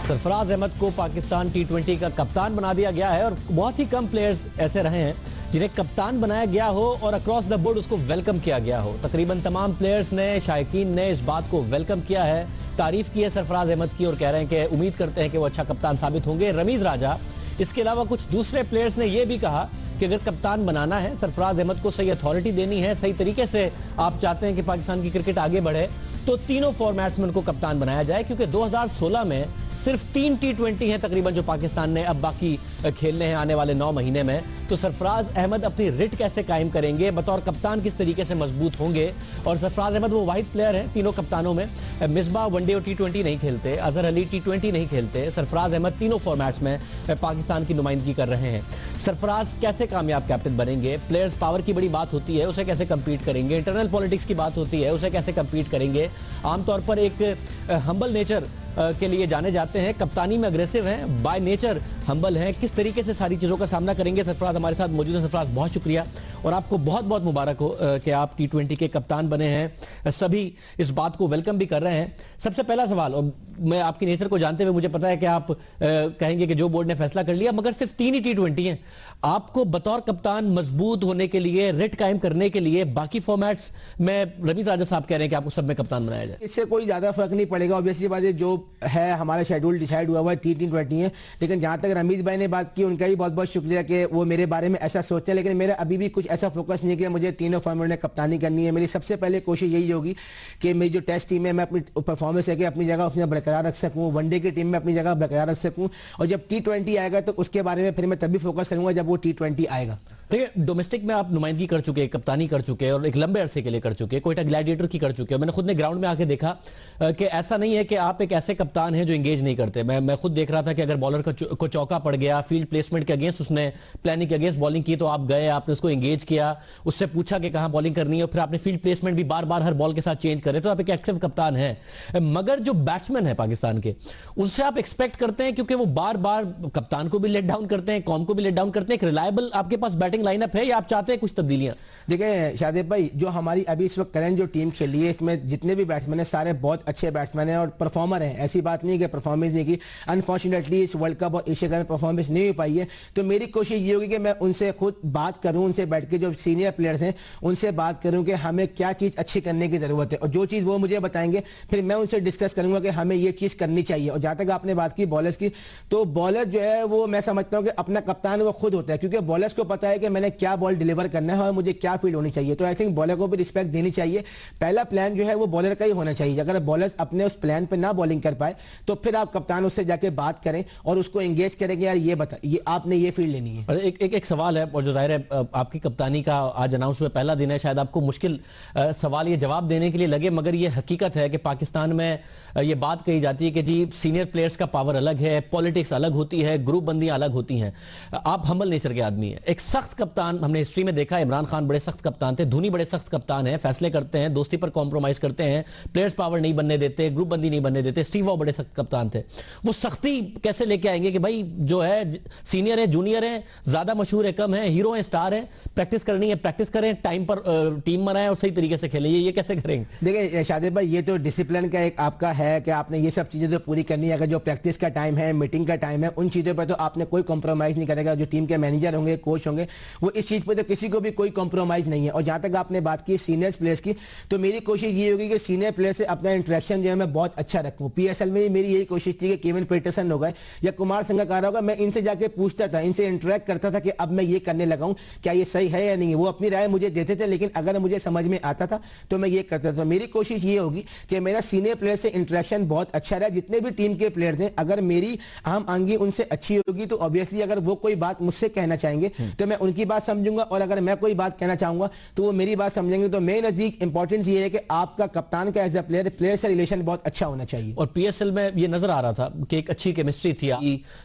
सरफराज अहमद को पाकिस्तान T20 का कप्तान बना दिया गया है और बहुत ही कम प्लेयर्स ऐसे रहे हैं जिन्हें कप्तान बनाया गया हो और अक्रॉस द बोर्ड उसको वेलकम किया गया हो। तकरीबन तमाम प्लेयर्स ने, शायकीन ने इस बात को वेलकम किया है, तारीफ की है सरफराज अहमद की और कह रहे हैं कि उम्मीद करते हैं कि वो अच्छा कप्तान साबित होंगे। रमीज राजा, इसके अलावा कुछ दूसरे प्लेयर्स ने यह भी कहा कि अगर कप्तान बनाना है, सरफराज अहमद को सही अथॉरिटी देनी है, सही तरीके से आप चाहते हैं कि पाकिस्तान की क्रिकेट आगे बढ़े, तो तीनों फॉर्मेट्स में उनको कप्तान बनाया जाए। क्योंकि 2016 में सिर्फ 3 T20 हैं तकरीबन जो पाकिस्तान ने अब बाकी खेलने हैं आने वाले 9 महीने में। तो सरफराज अहमद अपनी रिट कैसे कायम करेंगे, बतौर कप्तान किस तरीके से मजबूत होंगे। और सरफराज अहमद वो वाहिद प्लेयर हैं तीनों कप्तानों में, मिसबाह वनडे और T20 नहीं खेलते, अजहर अली T20 नहीं खेलते, सरफराज अहमद तीनों फॉर्मेट्स में पाकिस्तान की नुमाइंदगी कर रहे हैं। सरफराज कैसे कामयाब कैप्टन बनेंगे? प्लेयर्स पावर की बड़ी बात होती है, उसे कैसे कम्पीट करेंगे? इंटरनल पॉलिटिक्स की बात होती है, उसे कैसे कम्पीट करेंगे? आमतौर पर एक हम्बल नेचर के लिए जाने जाते हैं, कप्तानी में अग्रेसिव हैं, बाय नेचर हम्बल हैं। किस तरीके से सारी चीज़ों का सामना करेंगे? सरफराज हमारे साथ मौजूद है। सरफराज, बहुत शुक्रिया और आपको बहुत बहुत मुबारक हो कि आप T20 के कप्तान बने हैं। सभी इस बात को वेलकम भी कर रहे हैं। सबसे पहला सवाल, और मैं आपकी नेचर को जानते हुए मुझे पता है कि आप कहेंगे कि जो बोर्ड ने फैसला कर लिया, मगर सिर्फ 3 ही T20 हैं। आपको बतौर कप्तान मजबूत होने के लिए, रेट कायम करने के लिए, बाकी फॉर्मेट्स में रमीज राजा साहब कह रहे हैं कि आपको सब में कप्तान बनाया जाए। इससे कोई ज्यादा फर्क नहीं पड़ेगा। ऑब्वियसली बात है, जो है हमारा शेड्यूल डिसाइड हुआ हुआ है T20 है। लेकिन जहां तक रमीज भाई ने बात की, उनका भी बहुत बहुत शुक्रिया कि वो मेरे बारे में ऐसा सोचते हैं। लेकिन मेरा अभी भी कुछ ऐसा फोकस नहीं है कि मुझे तीनों फॉर्मेट में कप्तानी करनी है। मेरी सबसे पहले कोशिश यही होगी कि मेरी जो टेस्ट टीम है, मैं अपनी परफॉर्मेंस है कि अपनी जगह उसमें बरकरार रख सकूं, वनडे की टीम में अपनी जगह बरकरार रख सकूं, और जब T20 आएगा तो उसके बारे में फिर मैं तभी फोकस करूंगा जब वो T20 आएगा। देखिए, डोमेस्टिक में आप नुमाइंदगी कर चुके, कप्तानी कर चुके और एक लंबे अरसे के लिए कर चुके, कोयटा ग्लैडिएटर की कर चुके। मैंने खुद ने ग्राउंड में आके देखा कि ऐसा नहीं है कि आप एक ऐसे कप्तान हैं जो एंगेज नहीं करते। मैं खुद देख रहा था कि अगर बॉलर को चौका पड़ गया, फील्ड प्लेसमेंट के अगेंस्ट उसने प्लानिंग के अगेंस्ट बॉलिंग की, तो आप गए, आपने उसको एंगेज किया, उससे पूछा कि कहां बॉलिंग करनी है, और फिर आपने फील्ड प्लेसमेंट भी बार बार हर बॉल के साथ चेंज करे, तो आप एक एक्टिव कप्तान हैं। मगर जो बैट्समैन है पाकिस्तान के, उनसे आप एक्सपेक्ट करते हैं, क्योंकि वो बार बार कप्तान को भी लेट डाउन करते हैं, कौम को भी लेट डाउन करते हैं, एक रिलायबल आपके पास बैटिंग लाइनअप है या आप चाहते हैं कुछ तब्दीलियां? देखिए शादेब भाई, जो हमारी अभी इस वक्त करंट जो टीम खेली है, इसमें जितने भी बैट्समैन हैं सारे बहुत अच्छे बैट्समैन हैं और परफॉर्मर हैं। ऐसी बात नहीं कि परफॉर्मेंस नहीं की। अनफॉर्चुनेटली इस वर्ल्ड कप और एशिया कप में परफॉर्मेंस नहीं हो पाई है। तो मेरी कोशिश ये होगी कि मैं उनसे खुद बात करूं, उनसे बैठ के जो सीनियर प्लेयर्स हैं उनसे बात करूं कि हमें क्या चीज़ अच्छी करने की ज़रूरत है, और जो चीज़ वो मुझे बताएंगे फिर मैं उनसे डिस्कस करूंगा कि हमें ये चीज़ करनी चाहिए। और जहाँ तक आपने बात की बॉलर्स की, तो बॉलर जो है वो मैं समझता हूँ कि अपना कप्तान वो खुद होता है, क्योंकि बॉलर्स को पता है कि मैंने क्या बॉल डिलीवर करना है और मुझे क्या फील्ड होनी चाहिए। तो आई थिंक बॉलर को भी रिस्पेक्ट देनी चाहिए। पहला प्लान जो है वो बॉलर का ही होना चाहिए। अगर बॉलर्स अपने उस प्लान पे ना बॉलिंग कर पाए तो फिर आप कप्तान उससे जाके बात करें और उसको एंगेज करें कि यार ये बता, ये आपने ये फील्ड लेनी है। एक सवाल है, और जो जाहिर है आपकी कप्तानी का आज अनाउंस हुआ पहला दिन है, शायद आपको मुश्किल सवाल ये जवाब देने के लिए लगे, मगर ये हकीकत है कि पाकिस्तान में ये बात कही जाती है कि जी सीनियर प्लेयर्स का पावर अलग है, पॉलिटिक्स अलग होती है, ग्रुप बंदियां अलग होती हैं। आप हम्बल नेचर के आदमी हैं, एक सख्त कप्तान हमने हिस्ट्री में देखा, इमरान खान बड़े सख्त कप्तान थे, धोनी बड़े सख्त कप्तान हैं, फैसले करते हैं, दोस्ती पर कॉम्प्रोमाइज करते हैं, प्लेयर्स पावर नहीं बनने देते, ग्रुप बंदी नहीं बनने देते। स्टीव वॉ बड़े सख्त कप्तान थे। वो सख्ती कैसे लेके आएंगे कि भाई जो है सीनियर है, जूनियर है, ज्यादा मशहूर है, कम है, हीरो है, स्टार है, प्रैक्टिस करनी है प्रैक्टिस करें, टाइम पर टीम बनाए और सही तरीके से खेलें। ये कैसे करेंगे? देखिए शादिब भाई, ये तो डिसिप्लिन का एक आपका है कि आपने ये सब चीजें तो पूरी करनी है। अगर जो प्रैक्टिस का टाइम है, मीटिंग का टाइम है, उन चीजों पर तो आपने कोई कॉम्प्रोमाइज नहीं करेगा। जो टीम के मैनेजर होंगे, कोच होंगे, वो इस चीज पर तो किसी को भी कोई कॉम्प्रोमाइज नहीं है। और जहां तक आपने बात की सीनियर प्लेयर्स की, तो मेरी कोशिश ये होगी कि सीनियर प्लेयर से अपना इंटरेक्शन जो है मैं बहुत अच्छा रखूं। पीएसएल में मेरी यही कोशिश थी कि केविन पीटरसन हो गए या कुमार संगकारा होगा, मैं इनसे जाके पूछता था, इनसे इंटरेक्ट करता था कि अब मैं ये करने लगा हूं, क्या ये सही है या नहीं। वो अपनी राय मुझे देते थे, लेकिन अगर मुझे समझ में आता था तो मैं ये करता था। मेरी कोशिश ये होगी कि मेरा सीनियर प्लेयर से इंटरेक्शन बहुत अच्छा रहा। जितने भी टीम के प्लेयर थे, अगर मेरी आम आंगी उनसे अच्छी होगी तो ऑब्वियसली अगर वो कोई बात मुझसे कहना चाहेंगे तो मैं उनकी बात समझूंगा, और अगर मैं कोई बात कहना चाहूंगा तो वो मेरी बात समझेंगे। तो मेरे नजदीक इंपॉर्टेंस ये है कि आपका कप्तान का एज अ प्लेयर से रिलेशन बहुत अच्छा होना चाहिए। और पीएसएल में ये नजर आ रहा था कि एक अच्छी केमिस्ट्री थी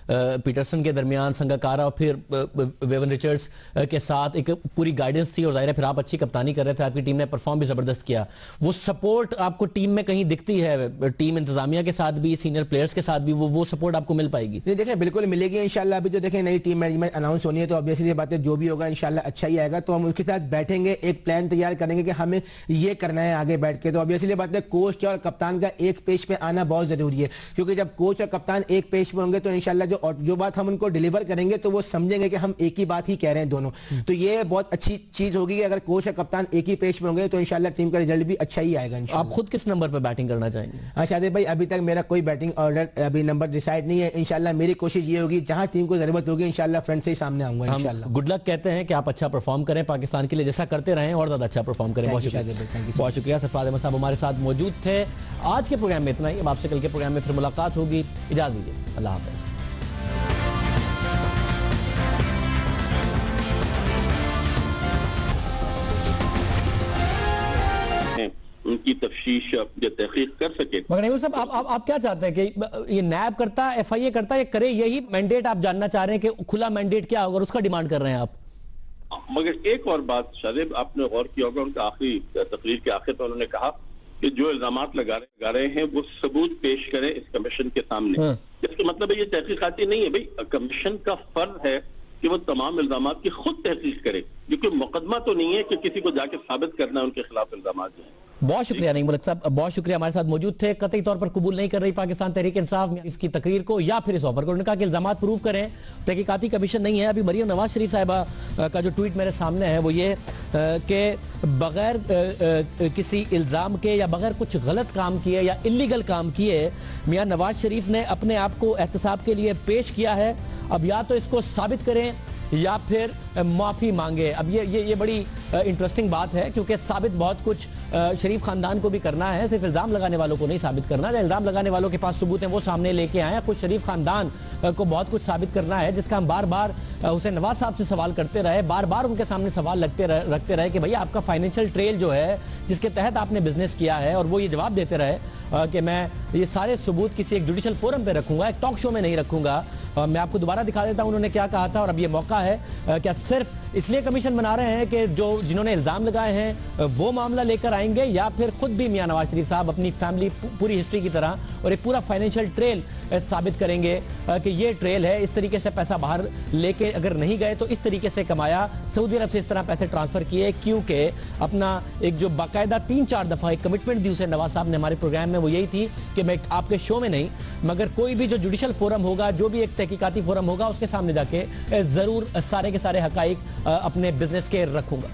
पीटरसन के दरमियान, संगकारा और फिर वेवन रिचर्ड्स के साथ एक पूरी गाइडेंस थी, और जाहिर है फिर आप अच्छी कप्तानी कर रहे थे, आपकी टीम ने परफॉर्म भी जबरदस्त किया। वो सपोर्ट आपको टीम में कहीं दिखती है, टीम इंतजामिया के साथ भी, सीनियर प्लेयर्स के साथ भी वो सपोर्ट आपको मिल पाएगी? नहीं, देखिए बिल्कुल मिलेगी इंशाल्लाह। अभी जो देखें नई टीम मैनेजमेंट अनाउंस होनी है, तो ऑब्वियसली ये बातें जो भी होगा इंशाल्लाह अच्छा ही आएगा। तो हम उसके साथ बैठेंगे, एक प्लान तैयार करेंगे कि हमें ये करना है आगे बैठ के। तो ऑब्वियसली ये बात है, कोच और कप्तान का एक पेज पे आना बहुत जरूरी है, क्योंकि जब कोच और कप्तान एक पेज पे होंगे तो इंशाल्लाह जो बात हम उनको डिलीवर करेंगे तो वो समझेंगे कि हम एक ही बात ही कह रहे हैं दोनों। तो ये बहुत अच्छी चीज होगी कि अगर कोच और कप्तान एक ही पेज पे होंगे तो इंशाल्लाह टीम का रिजल्ट भी अच्छा ही आएगा इंशाल्लाह। आप खुद किस नंबर पर बैटिंग करना चाहेंगे? हाँ शादिब भाई, अभी तक मेरा कोई बैटिंग ऑर्डर अभी नंबर डिसाइड नहीं है। इंशाल्लाह मेरी कोशिश ये होगी, जहां टीम को जरूरत होगी इंशाल्लाह फ्रंट से ही सामने आऊंगा इंशाल्लाह। गुड लक कहते हैं कि आप अच्छा परफॉर्म करें पाकिस्तान के लिए, जैसा करते रहें और ज्यादा अच्छा परफॉर्म करें। बहुत शुक्रिया। सरफराज अहमद साहब हमारे साथ मौजूद थे। आज के प्रोग्राम में इतना ही। अब आपसे कल के प्रोग्राम में फिर मुलाकात होगी। इजाजत दीजिए, अल्लाह हाफिज। उनकी तफ्तीश या तहकीक कर सके। मगर नईमुल साहब, आप क्या चाहते हैं कि ये नैब करता, एफआईए करता, ये करे? यही मैंडेट आप जानना चाह रहे हैं कि खुला मैंडेट क्या होगा, उसका डिमांड कर रहे हैं आप? मगर एक और बात शादिब, आपने गौर किया होगा उनका आखिरी तकरीर के आखिर पर उन्होंने कहा कि जो इल्जामात लगा रहे हैं वो सबूत पेश करें इस कमीशन के सामने। इसका मतलब है ये तहकीकाती नहीं है भाई, कमीशन का फर्ज है कि वो तमाम इल्जामात की खुद तहकीक करे, क्योंकि मुकदमा तो नहीं है कि किसी को जाके साबित करना है उनके खिलाफ इल्जामात जो है। बहुत शुक्रिया नहीं मुल्क साहब, बहुत शुक्रिया। हमारे साथ मौजूद थे। कतई तौर पर कबूल नहीं कर रही पाकिस्तान तहरीक इंसाफ इसकी तकरीर को या फिर इस ऑफर को। उन्होंने कहा कि इल्जामात प्रूव करें, तहकीकाती कमीशन नहीं है। अभी मरियम नवाज शरीफ साहिबा का जो ट्वीट मेरे सामने है वो ये कि बगैर किसी इल्जाम के या बगैर कुछ गलत काम किए या इलीगल काम किए मियां नवाज शरीफ ने अपने आप को एहतसाब के लिए पेश किया है। अब या तो इसको साबित करें या फिर माफी मांगे। अब ये बड़ी इंटरेस्टिंग बात है, क्योंकि साबित बहुत कुछ शरीफ खानदान को भी करना है, सिर्फ इल्जाम लगाने वालों को नहीं साबित करना। इल्जाम लगाने वालों के पास सबूत हैं वो सामने लेके आए। कुछ शरीफ खानदान को बहुत कुछ साबित करना है, जिसका हम बार बार हुसैन नवाज साहब से सवाल करते रहे, बार बार उनके सामने सवाल रखते रहे कि भैया आपका फाइनेंशियल ट्रेल जो है जिसके तहत आपने बिजनेस किया है, और वो ये जवाब देते रहे कि मैं ये सारे सबूत किसी एक जुडिशल फोरम पे रखूंगा, एक टॉक शो में नहीं रखूंगा। मैं आपको दोबारा दिखा देता हूं उन्होंने क्या कहा था। और अब ये मौका है, क्या सिर्फ इसलिए कमीशन बना रहे हैं कि जिन्होंने इल्जाम लगाए हैं वो मामला लेकर आएंगे, या फिर खुद भी मियां नवाज शरीफ साहब अपनी फैमिली पूरी हिस्ट्री की तरह और एक पूरा फाइनेंशियल ट्रेल साबित करेंगे कि ये ट्रेल है, इस तरीके से पैसा बाहर लेके अगर नहीं गए तो इस तरीके से कमाया, सऊदी अरब से इस तरह पैसे ट्रांसफर किए। क्योंकि अपना एक जो बाकायदा 3-4 दफा एक कमिटमेंट दी हुसैन नवाज साहब ने हमारे प्रोग्राम में, वो यही थी कि मैं आपके शो में नहीं मगर कोई भी जो जुडिशल फोरम होगा, जो भी एक तहकीकाती फोरम होगा, उसके सामने जाके जरूर सारे के सारे हकाइक अपने बिजनेस के रखूंगा।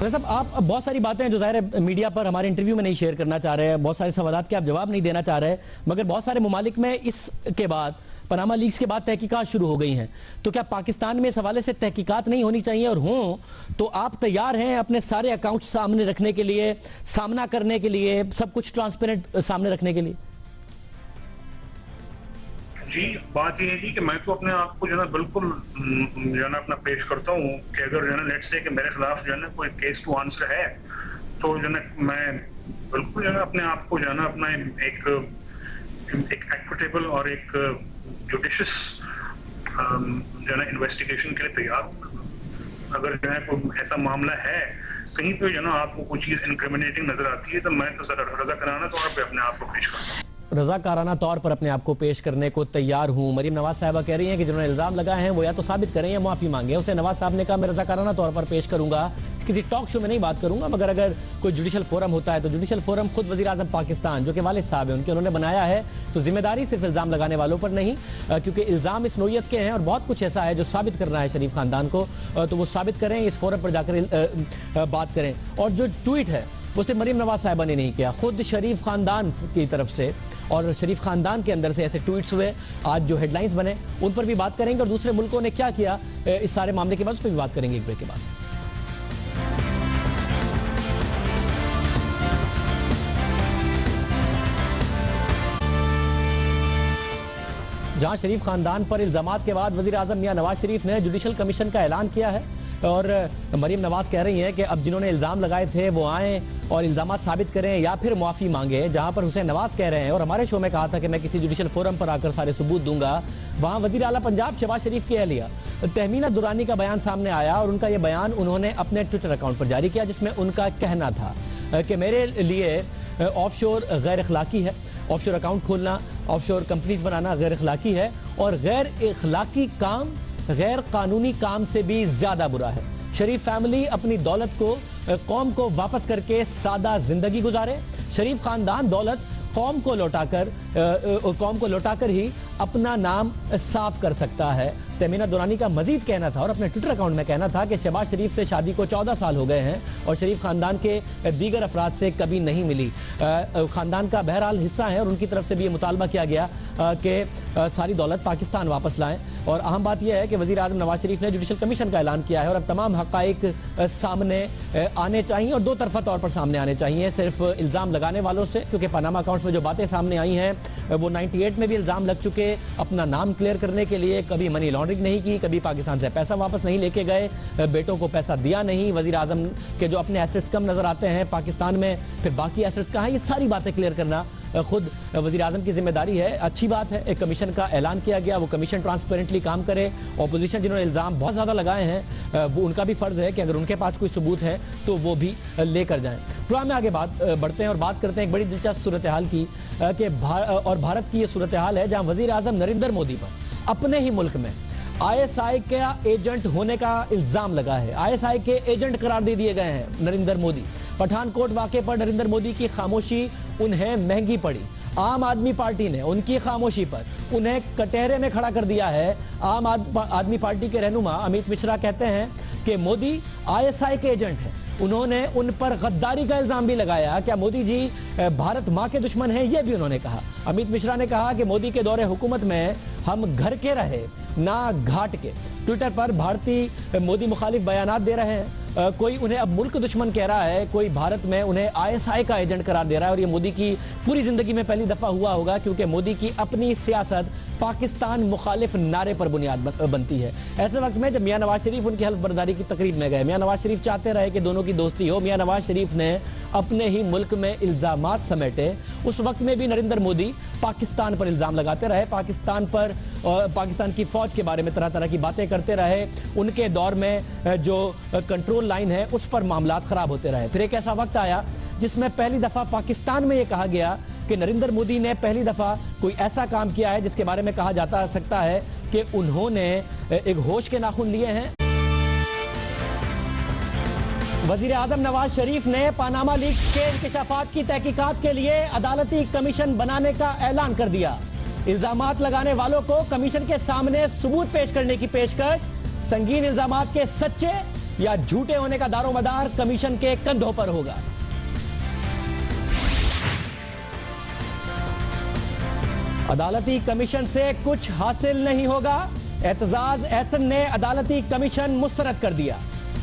साहब, आप बहुत सारी बातें जो ज़ाहिर है मीडिया पर हमारे इंटरव्यू में नहीं शेयर करना चाह रहे हैं, बहुत सारे सवालात के आप जवाब नहीं देना चाह रहे, मगर बहुत सारे ममालिक में इसके बाद, पनामा लीक्स के बाद तहकीकात शुरू हो गई हैं। तो क्या पाकिस्तान में इस हवाले से तहकीकात नहीं होनी चाहिए, और हों तो आप तैयार हैं अपने सारे अकाउंट सामने रखने के लिए, सामना करने के लिए, सब कुछ ट्रांसपेरेंट सामने रखने के लिए? जी, बात यह है जी कि मैं तो अपने आप को जो है बिल्कुल जो है ना अपना पेश करता हूँ कि अगर जो है ना लेट्स से कि मेरे खिलाफ जो है ना कोई केस टू आंसर है, तो जो है ना मैं बिल्कुल जो है ना अपने आप को जो है ना अपना एक एक्विटेबल और एक जुडिशियस जो है ना इन्वेस्टिगेशन के लिए तैयार हूँ। अगर जो है कोई ऐसा मामला है, कहीं पे जो ना आपको कोई चीज इनक्रिमिनेटिंग नजर आती है, तो मैं तो जरा रज़ाकाराना तौर पे अपने आप को पेश करता हूँ। रज़ाकाराना तौर पर अपने आप को पेश करने को तैयार हूँ। मरीम नवाज साहबा कह रही हैं कि जिन्होंने इल्जाम लगाए हैं वो या तो साबित करें या माफी मांगे। उसे नवाज साहब ने कहा मैं रज़ाकाराना तौर पर पेश करूंगा, किसी टॉक शो में नहीं बात करूंगा, मगर अगर कोई जुडिशल फोरम होता है तो जुडिशल फोरम खुद वज़ीर आज़म पाकिस्तान जो कि वालिद साहब हैं उन्होंने बनाया है, तो जिम्मेदारी सिर्फ इल्जाम लगाने वालों पर नहीं, क्योंकि इल्जाम इस नोयत के हैं और बहुत कुछ ऐसा है जो साबित करना है शरीफ खानदान को, तो वो साबित करें, इस फोरम पर जाकर बात करें। और जो ट्वीट है वो सिर्फ मरीम नवाज साहबा ने नहीं किया, खुद शरीफ खानदान की तरफ से और शरीफ खानदान के अंदर से ऐसे ट्वीट्स हुए, आज जो हेडलाइंस बने उन पर भी बात करेंगे और दूसरे मुल्कों ने क्या किया इस सारे मामले के बाद उस पर भी बात करेंगे एक ब्रेक के बाद। जहां शरीफ खानदान पर इल्जामात के बाद वज़ीर आज़म मियां नवाज शरीफ ने जुडिशल कमीशन का ऐलान किया है और मरीम नवाज कह रही हैं कि अब जिन्होंने इल्ज़ाम लगाए थे वो आएँ और इल्ज़ामात साबित करें या फिर माफ़ी मांगे। जहां पर हुसैन नवाज कह रहे हैं और हमारे शो में कहा था कि मैं किसी जुडिशल फोरम पर आकर सारे सबूत दूंगा, वहां वज़ीर आला पंजाब शहबाज शरीफ की अहलिया तहमीना दुरानी का बयान सामने आया और उनका ये बयान उन्होंने अपने ट्विटर अकाउंट पर जारी किया, जिसमें उनका कहना था कि मेरे लिए ऑफशोर गैर अखलाकी है, ऑफशोर अकाउंट खोलना, ऑफशोर कंपनीज बनाना गैर अखलाकी है और गैर अखलाकी काम गैर कानूनी काम से भी ज्यादा बुरा है। शरीफ फैमिली अपनी दौलत को कौम को वापस करके सादा जिंदगी गुजारे। शरीफ खानदान दौलत कौम को लौटाकर ही अपना नाम साफ कर सकता है। तहमीना दुरानी का मजीद कहना था और अपने ट्विटर अकाउंट में कहना था कि शहबाज शरीफ से शादी को 14 साल हो गए हैं और शरीफ खानदान के दीगर अफराद से कभी नहीं मिली। खानदान का बहरहाल हिस्सा है और उनकी तरफ से भी ये मुतालबा किया गया कि सारी दौलत पाकिस्तान वापस लाएं। और अहम बात यह है कि वज़ीर आज़म नवाज शरीफ ने जुडिशल कमीशन का ऐलान किया है और अब तमाम हक़ाइक़ सामने आने चाहिए और दो तरफा तौर पर सामने आने चाहिए, सिर्फ इल्ज़ाम लगाने वालों से, क्योंकि पनामा अकाउंट्स में जो बातें सामने आई हैं वो 98 में भी इल्ज़ाम लग चुके अपना नाम क्लियर करने के लिए, कभी मनी लॉन्ड्रिंग नहीं की, कभी पाकिस्तान से पैसा वापस नहीं लेके गए, बेटों को पैसा दिया नहीं, वज़ीर आज़म के जो अपने एसेट्स कम नज़र आते हैं पाकिस्तान में, फिर बाकी एसेट्स कहाँ हैं, ये सारी बातें क्लियर करना खुद वज़ीर आज़म की जिम्मेदारी है। अच्छी बात है एक कमीशन का ऐलान किया गया, वो कमीशन ट्रांसपेरेंटली काम करे। ऑपोजिशन जिन्होंने इल्ज़ाम बहुत ज़्यादा लगाए हैं वो उनका भी फ़र्ज़ है कि अगर उनके पास कोई सबूत है तो वो भी लेकर जाएं। प्रोग्राम में आगे बढ़ते हैं और बात करते हैं एक बड़ी दिलचस्प सूरत हाल की कि भारत की ये सूरत हाल है जहाँ वज़ीर आज़म नरेंद्र मोदी पर अपने ही मुल्क में ISI का एजेंट होने का इल्ज़ाम लगा है। ISI के एजेंट करार दे दिए गए हैं नरेंद्र मोदी। पठानकोट वाक़े पर नरेंद्र मोदी की खामोशी उन्हें महंगी पड़ी। आम आदमी पार्टी ने उनकी खामोशी पर उन्हें कटहरे में खड़ा कर दिया है। आम आदमी पार्टी के रहनुमा अमित मिश्रा कहते हैं कि मोदी ISI के एजेंट हैं। उन्होंने उन पर गद्दारी का इल्जाम भी लगाया। क्या मोदी जी भारत माँ के दुश्मन हैं, यह भी उन्होंने कहा। अमित मिश्रा ने कहा कि मोदी के दौरे हुकूमत में हम घर के रहे ना घाट के। ट्विटर पर भारतीय मोदी मुखालिफ बयानात दे रहे हैं। कोई उन्हें अब मुल्क दुश्मन कह रहा है, कोई भारत में उन्हें ISI का एजेंट करार दे रहा है और ये मोदी की पूरी जिंदगी में पहली दफा हुआ होगा, क्योंकि मोदी की अपनी सियासत पाकिस्तान मुखालिफ नारे पर बुनियाद बनती है। ऐसे वक्त में जब मियां नवाज शरीफ उनकी हल्फ बर्दारी की तकरीब में गए, मियां नवाज शरीफ चाहते रहे कि दोनों की दोस्ती हो, मियां नवाज शरीफ ने अपने ही मुल्क में इल्जामात समेटे। उस वक्त में भी नरेंद्र मोदी पाकिस्तान पर इल्जाम लगाते रहे, पाकिस्तान की फौज के बारे में तरह तरह की बातें करते रहे। उनके दौर में जो कंट्रोल लाइन है उस पर मामलात खराब होते रहे। फिर एक ऐसा वक्त आया जिसमें पहली दफा पाकिस्तान में यह कहा गया कि नरेंद्र मोदी ने पहली दफा कोई ऐसा काम किया है जिसके बारे में कहा जा सकता है कि उन्होंने एक होश के नाखून लिए हैं। वजीर आजम नवाज शरीफ ने पानामा लीक्स के इंकशाफात की तहकीकात के लिए अदालती कमीशन बनाने का ऐलान कर दिया। इल्जामात लगाने वालों को कमीशन के सामने सबूत पेश करने की पेशकश। संगीन इल्जामात के सच्चे या झूठे होने का दारोमदार कमीशन के कंधों पर होगा। अदालती कमीशन से कुछ हासिल नहीं होगा। एतजाज एहसन ने अदालती कमीशन मुस्तरद कर दिया।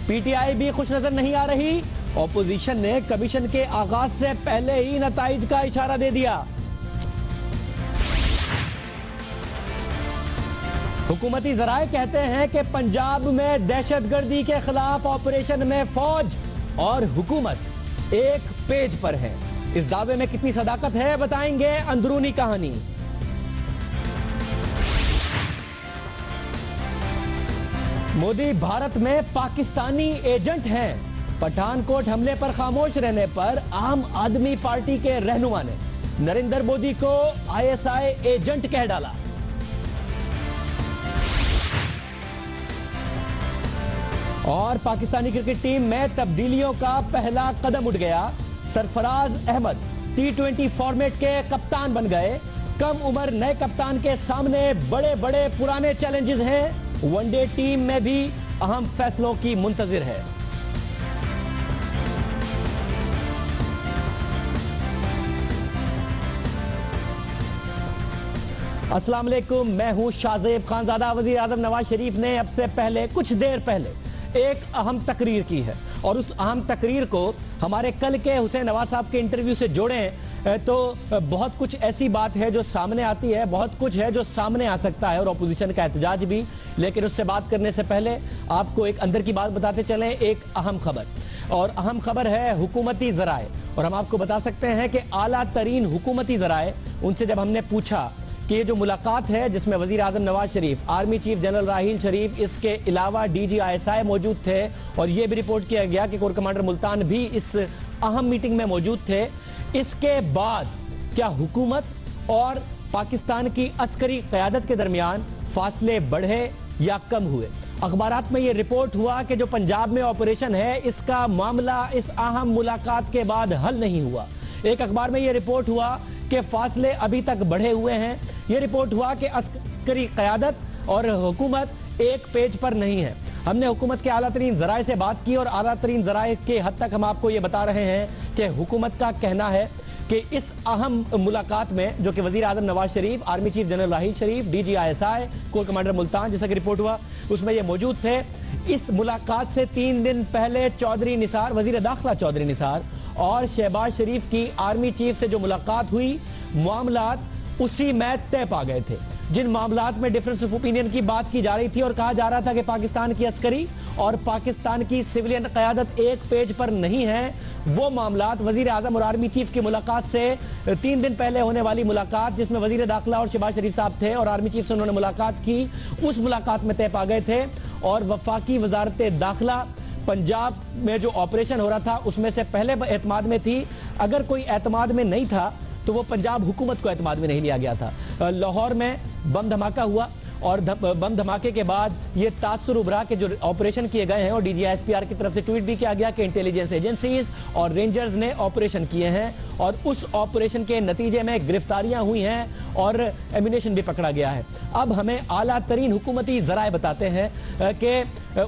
पीटीआई भी खुश नजर नहीं आ रही। ऑपोजिशन ने कमीशन के आगाज से पहले ही नताइज का इशारा दे दिया। हुकूमती जराए कहते हैं कि पंजाब में दहशतगर्दी के खिलाफ ऑपरेशन में फौज और हुकूमत एक पेज पर है। इस दावे में कितनी सदाकत है, बताएंगे अंदरूनी कहानी। मोदी भारत में पाकिस्तानी एजेंट हैं। पठानकोट हमले पर खामोश रहने पर आम आदमी पार्टी के रहनुमा ने नरेंद्र मोदी को आईएसआई एजेंट कह डाला। और पाकिस्तानी क्रिकेट टीम में तब्दीलियों का पहला कदम उठ गया। सरफराज अहमद T20 फॉर्मेट के कप्तान बन गए। कम उम्र नए कप्तान के सामने बड़े बड़े पुराने चैलेंजेस हैं। वनडे टीम में भी अहम फैसलों की मुंतजिर है। अस्सलाम वालेकुम, मैं हूं शाहजेब खानजादा। वजीर आजम नवाज शरीफ ने अब से पहले कुछ देर पहले एक अहम तकरीर की है और उस अहम तकरीर को हमारे कल के हुसैन नवाज साहब के इंटरव्यू से जोड़ें तो बहुत कुछ ऐसी बात है जो सामने आती है, बहुत कुछ है जो सामने आ सकता है और अपोजिशन का एहतजाज भी। लेकिन उससे बात करने से पहले आपको एक अंदर की बात बताते चलें, एक अहम खबर। और अहम खबर है हुकूमती ज़राए। और हम आपको बता सकते हैं कि आला तरीन हुकूमती ज़राए, उनसे जब हमने पूछा कि ये जो मुलाकात है जिसमें वजीर आजम Nawaz Sharif, army chief general राहील शरीफ, इसके अलावा DG ISI मौजूद थे और ये भी रिपोर्ट किया गया कि कोर कमांडर मुल्तान भी इस अहम मीटिंग में मौजूद थे, इसके बाद क्या हुकूमत और पाकिस्तान की अस्करी क़यादत के दरमियान फासले बढ़े या कम हुए। अखबारात में ये रिपोर्ट हुआ कि जो पंजाब में ऑपरेशन है इसका मामला इस अहम मुलाकात के बाद हल नहीं हुआ। एक अखबार में ये रिपोर्ट हुआ कि फासले अभी तक बढ़े हुए हैं। ये रिपोर्ट हुआ कि अस्करी क़यादत और हुकूमत एक पेज पर नहीं है। हमने हुकूमत के आला तरीन ज़राए से बात की और आला तरीन ज़राए के हद तक हम आपको ये बता रहे हैं कि हुकूमत का कहना है कि इस अहम मुलाकात में जो कि वज़ीर आज़म Nawaz Sharif, army chief general राहील शरीफ, DG ISI, core commander Multan, जैसा कि रिपोर्ट हुआ उसमें ये मौजूद थे। इस मुलाकात से 3 दिन पहले चौधरी निसार, वज़ीर दाखिला चौधरी निसार और शहबाज शरीफ की आर्मी चीफ से जो मुलाकात हुई, मामलात उसी में तय पा गए थे। जिन मामलात में डिफरेंस ऑफ ओपिनियन की बात की जा रही थी और कहा जा रहा था कि पाकिस्तान की अस्करी और पाकिस्तान की सिविलियन क़यादत एक पेज पर नहीं है, वो मामलात वजीर आजम और आर्मी चीफ की मुलाकात से 3 दिन पहले होने वाली मुलाकात, जिसमें वजीर दाखिला और शहबाज शरीफ साहब थे और आर्मी चीफ से उन्होंने मुलाकात की, उस मुलाकात में तय पा गए थे। और वफाकी वजारत दाखिला पंजाब में जो ऑपरेशन हो रहा था उसमें से पहले एतमाद में थी। अगर कोई एतमाद में नहीं था तो वो पंजाब हुकूमत को एतमाद में नहीं लिया गया था। लाहौर में बम धमाका हुआ और बम धमाके के बाद ये तासुर उभरा कि जो ऑपरेशन किए गए हैं और DG ISPR की तरफ से ट्वीट भी किया गया कि इंटेलिजेंस एजेंसीज और रेंजर्स ने ऑपरेशन किए हैं और उस ऑपरेशन के नतीजे में गिरफ्तारियां हुई हैं और एम्यूनेशन भी पकड़ा गया है। अब हमें आला तरीन हुकूमती ज़राए बताते हैं कि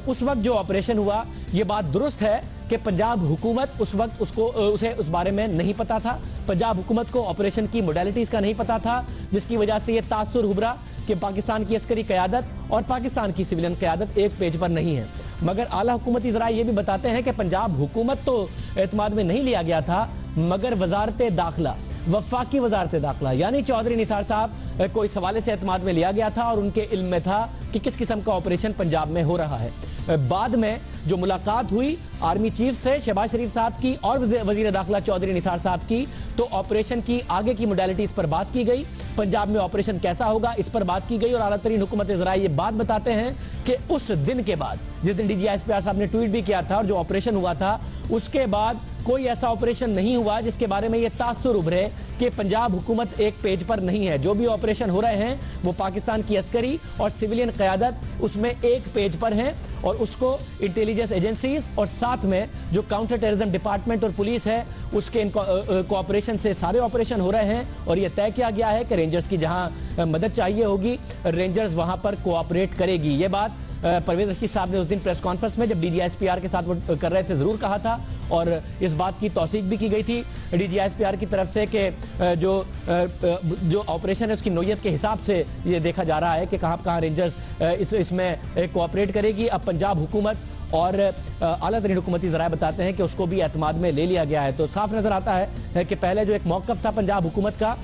उस वक्त जो ऑपरेशन हुआ, ये बात दुरुस्त है कि पंजाब हुकूमत उस वक्त उसे उस बारे में नहीं पता था। पंजाब हुकूमत को ऑपरेशन की मोडालिटीज़ का नहीं पता था, जिसकी वजह से ये तासुर उभरा कि पाकिस्तान की अस्करी क़यादत और पाकिस्तान की सिविलियन क़यादत एक पेज पर नहीं है। मगर आला हुकूमती ज़राए ये भी बताते हैं कि पंजाब हुकूमत तो एतमाद में नहीं लिया गया था, मगर वजारत दाखिला, वफाकी वजारत दाखिला यानी चौधरी निसार साहब को इस हवाले से एतमाद में लिया गया था और उनके इल्म में था कि किस किस्म का ऑपरेशन पंजाब में हो रहा है। बाद में जो मुलाकात हुई आर्मी चीफ से शहबाज शरीफ साहब की और वजीर दाखिला चौधरी निसार साहब की, तो ऑपरेशन की आगे की मोडालिटीज पर बात की गई, पंजाब में ऑपरेशन कैसा होगा इस पर बात की गई। और आला तरीन हुकूमत ज़राए ये बात बताते हैं कि उस दिन के बाद, जिस दिन DG ISPR साहब ने ट्वीट भी किया था और जो ऑपरेशन हुआ था, उसके बाद कोई ऐसा ऑपरेशन नहीं हुआ जिसके बारे में ये तासुर उभरे कि पंजाब हुकूमत एक पेज पर नहीं है। जो भी ऑपरेशन हो रहे हैं वो पाकिस्तान की अस्करी और सिविलियन क़यादत उसमें एक पेज पर हैं और उसको इंटेलिजेंस एजेंसीज और साथ में जो काउंटर टेररिज्म डिपार्टमेंट और पुलिस है उसके कोऑपरेशन से सारे ऑपरेशन हो रहे हैं। और ये तय किया गया है कि रेंजर्स की जहां मदद चाहिए होगी, रेंजर्स वहां पर कोऑपरेट करेगी। ये बात परवेज रशीद साहब ने उस दिन प्रेस कॉन्फ्रेंस में जब DG ISPR के साथ वो कर रहे थे ज़रूर कहा था और इस बात की तौसीक भी की गई थी DG ISPR की तरफ से कि जो ऑपरेशन है उसकी नोयत के हिसाब से ये देखा जा रहा है कि कहाँ रेंजर्स इसमें कोऑपरेट करेगी। अब पंजाब हुकूमत और आला तरीन हुकूमती ज़राए बताते हैं कि उसको भी एतमाद में ले लिया गया है। तो साफ नज़र आता है कि पहले जो एक मौक़िफ़ था पंजाब हुकूमत का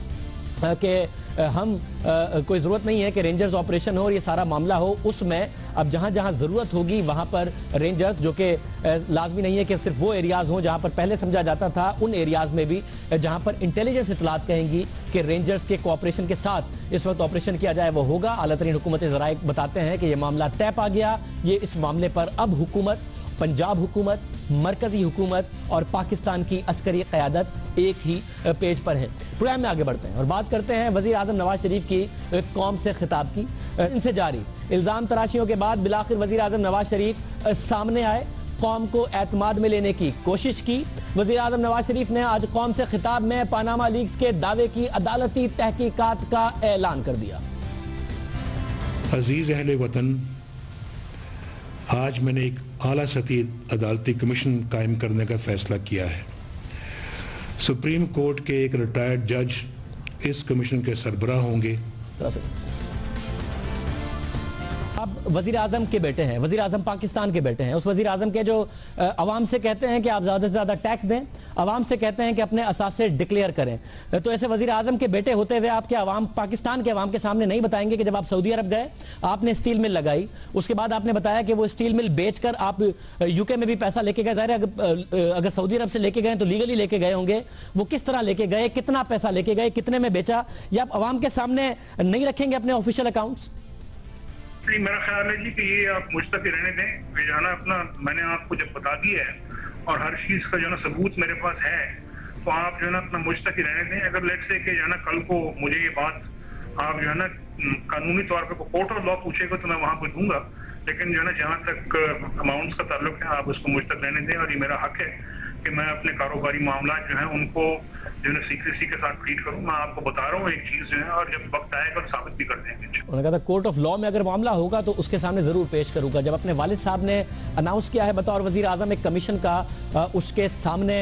कि कोई ज़रूरत नहीं है कि रेंजर्स ऑपरेशन हो और ये सारा मामला हो। उसमें अब जहाँ जहाँ ज़रूरत होगी वहाँ पर रेंजर्स, जो कि लाजमी नहीं है कि सिर्फ वो एरियाज़ हों जहाँ पर पहले समझा जाता था, उन एरियाज़ में भी जहाँ पर इंटेलिजेंस इतलात कहेंगी कि रेंजर्स के कोऑपरेशन के साथ इस वक्त ऑपरेशन किया जाए, वो होगा। आला तरीन हुकूमत ज़राए बताते हैं कि ये मामला तय पा गया। ये इस मामले पर अब हुकूमत, पंजाब हुकूमत, मरकजी हुकूमत और पाकिस्तान की अस्करी क़यादत एक ही पेज पर है। प्रोग्राम में आगे बढ़ते हैं और बात करते हैं वज़ीर आज़म नवाज शरीफ की कौम से खिताब की। इनसे जारी इल्ज़ाम तराशियों के बाद बिलाखिर वज़ीर आज़म नवाज शरीफ सामने आए, कौम को एतमाद में लेने की कोशिश की। वज़ीर आज़म नवाज शरीफ ने आज कौम से खिताब में पानामा लीक्स के दावे की अदालती तहकीकात का ऐलान कर दिया। अजीज़ अहले वतन, आज मैंने एक आला सतही अदालती कमीशन कायम करने का फैसला किया है। सुप्रीम कोर्ट के एक रिटायर्ड जज इस कमीशन के सरबराह होंगे। आप वज़ीर आज़म के बेटे हैं, वज़ीर आज़म पाकिस्तान के बेटे हैं, उस वज़ीर आज़म के जो अवाम से कहते हैं कि आप ज़्यादा से ज़्यादा टैक्स दें, अवाम से कहते हैं कि अपने असासे डिक्लेयर करें, तो ऐसे वज़ीर आज़म के बेटे होते हुए आपके अवाम, पाकिस्तान के अवाम के सामने नहीं बताएंगे कि जब आप सऊदी अरब गए आपने स्टील मिल लगाई, उसके बाद आपने बताया कि वो स्टील मिल बेचकर आप यूके में भी पैसा लेके गए। ज़ाहिर है अगर सऊदी अरब से लेके गए तो लीगली लेके गए होंगे, वो किस तरह लेके गए, कितना पैसा लेके गए, कितने में बेचा, या आप अवाम के सामने नहीं रखेंगे अपने ऑफिशियल अकाउंट्स? मेरा ख्याल है जी कि ये आप मुझ तक ही रहने दें। बेजाना अपना मैंने आपको जब बता दिया है और हर चीज का जो ना सबूत मेरे पास है, तो आप जो है ना अपना मुझ तक ही रहने दें। अगर लेट से कि जो है ना कल को मुझे ये बात आप जो है ना कानूनी तौर पे कोर्ट ऑफ लॉ पूछेगा तो मैं वहां पर दूंगा, लेकिन जो है ना जहां तक अमाउंट्स का ताल्लुक है आप उसको मुझ तक रहने दें। और ये मेरा हक है कि मैं अपने कारोबारी मामला जो है उनको जो है सीक्रेसी के साथ ट्रीट करूं। मैं आपको बता रहा हूँ एक चीज जो है, और जब वक्त आएगा तो साबित भी कर देंगे। उन्होंने कहा था कोर्ट ऑफ लॉ में अगर मामला होगा तो उसके सामने जरूर पेश करूंगा। जब अपने वालिद साहब ने अनाउंस किया है बतौर वजीर आजम एक कमीशन का, उसके सामने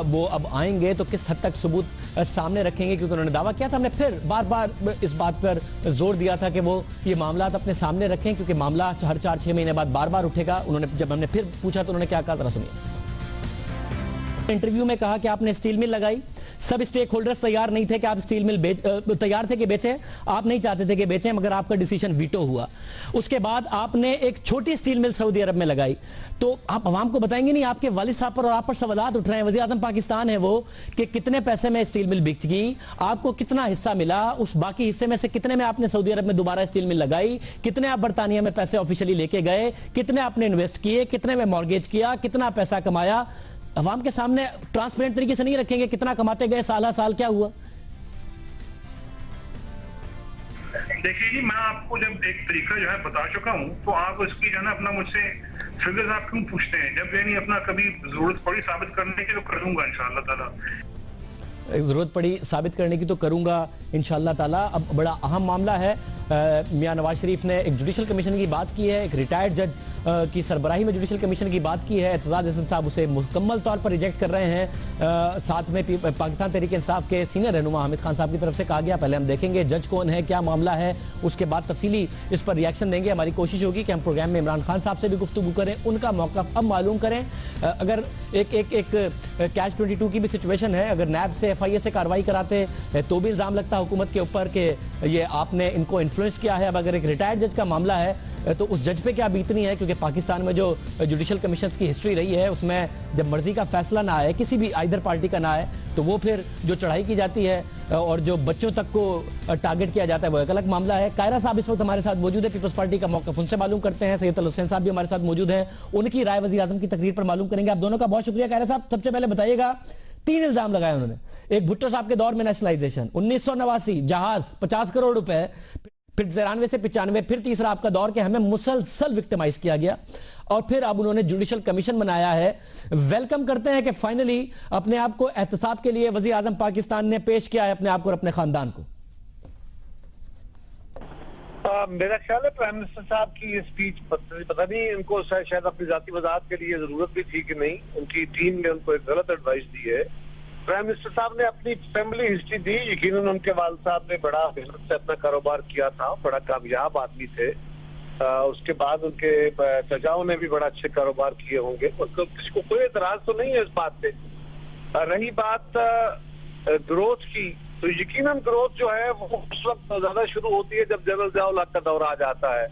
वो अब आएंगे तो किस हद तक सबूत सामने रखेंगे, क्योंकि उन्होंने दावा किया था, हमने फिर बार बार इस बात पर जोर दिया था कि वो ये मामला अपने सामने रखें, क्योंकि मामला हर 4-6 महीने बाद बार बार उठेगा। उन्होंने जब हमने फिर पूछा तो उन्होंने क्या कहा, जरा सुनिए। इंटरव्यू में कहा कि आपने स्टील मिल लगाई, सब स्टेक होल्डर्स तैयार नहीं थे कि आप स्टील मिल तैयार थे कि बेचें, आप नहीं चाहते थे कि बेचें, मगर आपका डिसीजन वीटो हुआ। उसके बाद आपने एक छोटी स्टील मिल सऊदी अरब में लगाई, तो आप अवाम को बताएंगे नहीं? आपके वालिद साहब पर और आप पर सवालात उठ रहे हैं, वज़ीर आज़म पाकिस्तान है वो, कि कितने पैसे में स्टील मिल बिकी, आपको कितना हिस्सा मिला, उस बाकी हिस्से में से कितने में आपने सऊदी अरब में दोबारा स्टील मिल लगाई, कितने आप बरतानिया में पैसे ऑफिशियली लेके गए, कितने आपने इन्वेस्ट किए, कितने में मॉर्गेज किया, कितना पैसा कमाया। अवाम के सामने ट्रांसपेरेंट तरीके से नहीं रखेंगे कितना कमाते गए, साल साल क्या हुआ? देखिए जी, मैं आपको जब एक तरीका जो है बता चुका हूँ, तो आप उसकी जो है ना अपना मुझसे फिगर्स आप क्यों पूछते हैं? जब यानी अपना कभी जरूरत पड़ी साबित करने की तो कर दूंगा इंशाअल्लाह ताला। जरूरत पड़ी साबित करने की तो करूंगा इंशाअल्लाह ताला। अब बड़ा अहम मामला है, मियां नवाज शरीफ ने एक जुडिशल कमीशन की बात की है, एक रिटायर्ड जज की सरबराही में जुडिशल कमीशन की बात की है। एतजाज हसन साहब उसे मुकम्मल तौर पर रिजेक्ट कर रहे हैं। साथ में पाकिस्तान तहरीक इंसाफ के सीनियर रहनुमा हामिद खान साहब की तरफ से कहा गया, पहले हम देखेंगे जज कौन है, क्या मामला है, उसके बाद तफसीली इस पर रिएक्शन देंगे। हमारी कोशिश होगी कि हम प्रोग्राम में इमरान खान साहब से भी गुफ्तगू करें, उनका मौक़िफ़ अब मालूम करें। अगर एक कैच 22 की भी सिचुएशन है, अगर नैब से FIA से कार्रवाई कराते तो भी इल्ज़ाम लगता हुकूमत के ऊपर कि ये आपने इनको इन्फ्लुएंस किया है। अब अगर एक रिटायर्ड जज का मामला है तो उस जज पे क्या बीतनी है, क्योंकि पाकिस्तान में जो जुडिशल कमीशंस की हिस्ट्री रही है उसमें जब मर्जी का फैसला ना आए, किसी भी आइदर पार्टी का ना आए, तो वो फिर जो चढ़ाई की जाती है और जो बच्चों तक को टारगेट किया जाता है वो एक अलग मामला है। कायरा साहब इस वक्त हमारे साथ मौजूद है, पीपल्स पार्टी का मौक़िफ़ उनसे मालूम करते हैं। सैयद अल हुसैन साहब भी हमारे साथ मौजूद हैं, उनकी राय वज़ीर आज़म की तकरीर पर मालूम करेंगे। आप दोनों का बहुत शुक्रिया। कायरा साहब, सबसे पहले बताइएगा, 3 इल्ज़ाम लगाए उन्होंने। एक भुट्टो साहब के दौर में नेशनलाइजेशन, 1989 जहाज 50 करोड़ रुपए, फिर 93 से 95, फिर तीसरा आपका दौर के हमें मुसलसल विक्टिमाइज किया गया, और फिर अब उन्होंने जुडिशल कमीशन बनाया है। वेलकम करते हैं कि फाइनली अपने आप को एहतसाब के लिए वज़ीर आज़म पाकिस्तान ने पेश किया है अपने आप को और अपने खानदान को। मेरा ख्याल है प्राइम मिनिस्टर साहब की ये स्पीच पता नहीं उनको शायद अपनी जाती वजाहत के लिए जरूरत भी थी कि नहीं, उनकी टीम ने उनको एक गलत एडवाइस दी है। प्राइम मिनिस्टर साहब ने अपनी फैमिली हिस्ट्री दी। यकीनन उनके वालिद साहब ने बड़ा मेहनत से अपना कारोबार किया था, बड़ा कामयाब आदमी थे। उसके बाद उनके चचाओं ने भी बड़ा अच्छे कारोबार किए होंगे, उनको किसी को कोई एतराज तो नहीं है इस बात पे। रही बात ग्रोथ की, तो यकीनन ग्रोथ जो है वो उस वक्त ज्यादा शुरू होती है जब जनरल ज़िया-उल हक का दौर आ जाता है।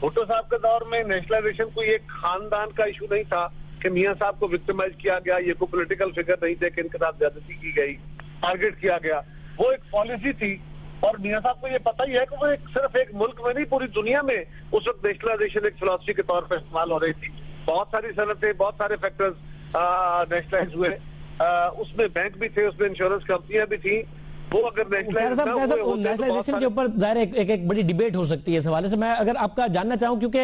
भुट्टो साहब के दौर में नेशनलाइजेशन कोई एक खानदान का इशू नहीं था कि मियां साहब को विक्टिमाइज किया गया, ये कोई पॉलिटिकल फिगर नहीं थे कि इनके साथ ज्यादती की गई, टारगेट किया गया। वो एक पॉलिसी थी और मियां साहब को ये पता ही है कि वो सिर्फ एक मुल्क में नहीं पूरी दुनिया में उस वक्त नेशनलाइजेशन एक फिलॉसफी के तौर पर इस्तेमाल हो रही थी। बहुत सारी सनतें, बहुत सारे फैक्टर्स नेशनलाइज हुए, उसमें बैंक भी थे, उसमें इंश्योरेंस कंपनियां भी थी। वो अगर नेशनलाइजेशन के ऊपर जाहिर एक बड़ी डिबेट हो सकती है इस हवाले से। मैं अगर आपका जानना चाहूं, क्योंकि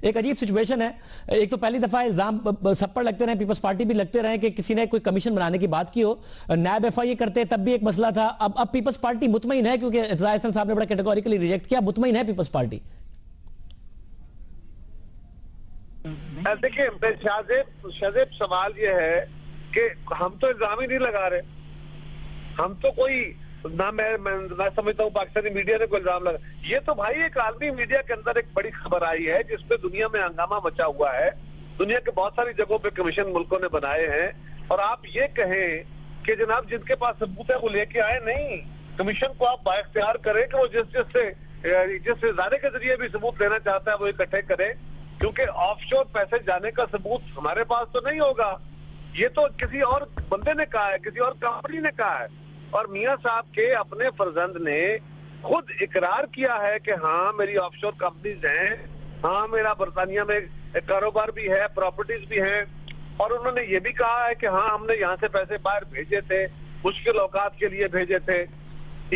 एक अजीब सिचुएशन है, एक तो पहली दफा इल्जाम सब पर लगते रहे, पीपल्स पार्टी भी लगते रहे कि किसी ने कोई कमीशन बनाने की बात की हो, नैब एफआईए करते तब भी एक मसला था। अब पीपल्स पार्टी मुतमईन है, क्योंकि इत्ज़ा एहसन साहब ने बड़ा कैटेगोरिकली रिजेक्ट किया, मुतमईन है पीपल्स पार्टी? देखिए शाहजेब, सवाल ये है कि हम तो इल्जाम ही नहीं लगा रहे, हम तो कोई ना मैं समझता हूँ पाकिस्तानी मीडिया ने कोई इल्जाम लगा। ये तो भाई एक आलमी मीडिया के अंदर एक बड़ी खबर आई है जिसपे दुनिया में हंगामा मचा हुआ है। दुनिया के बहुत सारी जगहों पे कमीशन मुल्कों ने बनाए हैं, और आप ये कहें कि जनाब जिनके पास सबूत है वो लेके आए, नहीं, कमीशन को आप बाइख्तियार करें कि वो जिस इदारे के जरिए भी सबूत लेना चाहता है वो इकट्ठे करे, क्योंकि ऑफशोर पैसे जाने का सबूत हमारे पास तो नहीं होगा। ये तो किसी और बंदे ने कहा है, किसी और कंपनी ने कहा है, और मियां साहब के अपने फर्जंद ने खुद इकरार किया है कि हाँ मेरी ऑफशोर कंपनीज हैं, हाँ मेरा बरतानिया में कारोबार भी है, प्रॉपर्टीज भी हैं, और उन्होंने ये भी कहा है कि हाँ हमने यहाँ से पैसे बाहर भेजे थे, मुश्किल औकात के लिए भेजे थे।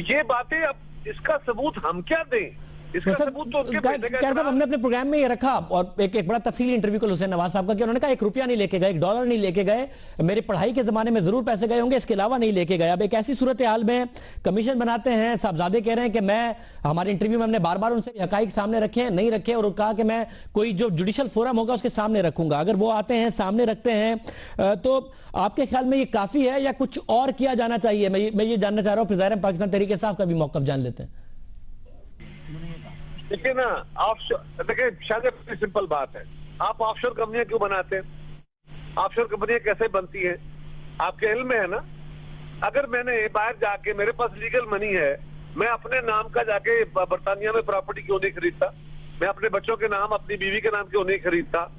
ये बातें, अब इसका सबूत हम क्या दें? इसका सबूत तो हमने अपने प्रोग्राम में ये रखा, और एक बड़ा तफसीली इंटरव्यू कल हुसैन नवाज साहब का, कि उन्होंने कहा 1 रुपया नहीं लेके गए, 1 डॉलर नहीं लेके गए, मेरी पढ़ाई के जमाने में जरूर पैसे गए होंगे, इसके अलावा नहीं लेके गए। अब एक ऐसी सूरत हाल में कमीशन बनाते हैं, साहबजादे कह रहे हैं कि मैं, हमारे इंटरव्यू में हमने बार बार उनसे हकाइक सामने रखे हैं, नहीं रखे, और कहा कि मैं कोई जो जुडिशल फोरम होगा उसके सामने रखूंगा। अगर वो आते हैं, सामने रखते हैं, तो आपके ख्याल में ये काफी है या कुछ और किया जाना चाहिए? मैं ये जानना चाह रहा हूँ। फिर ज़ाहिर पाकिस्तान तहरीक साहब का भी मौक़िफ़ जान लेते हैं। देखिए ना, देखिए शायद सिंपल बात है, आप ऑफशोर कंपनियां क्यों बनाते हैं? ऑफशोर कंपनियां कैसे बनती हैं आपके इल्म में है ना? अगर मैंने बाहर जाके, मेरे पास लीगल मनी है, मैं अपने नाम का जाके बरतानिया में प्रॉपर्टी क्यों नहीं खरीदता? मैं अपने बच्चों के नाम, अपनी बीवी के नाम क्यों नहीं खरीदता?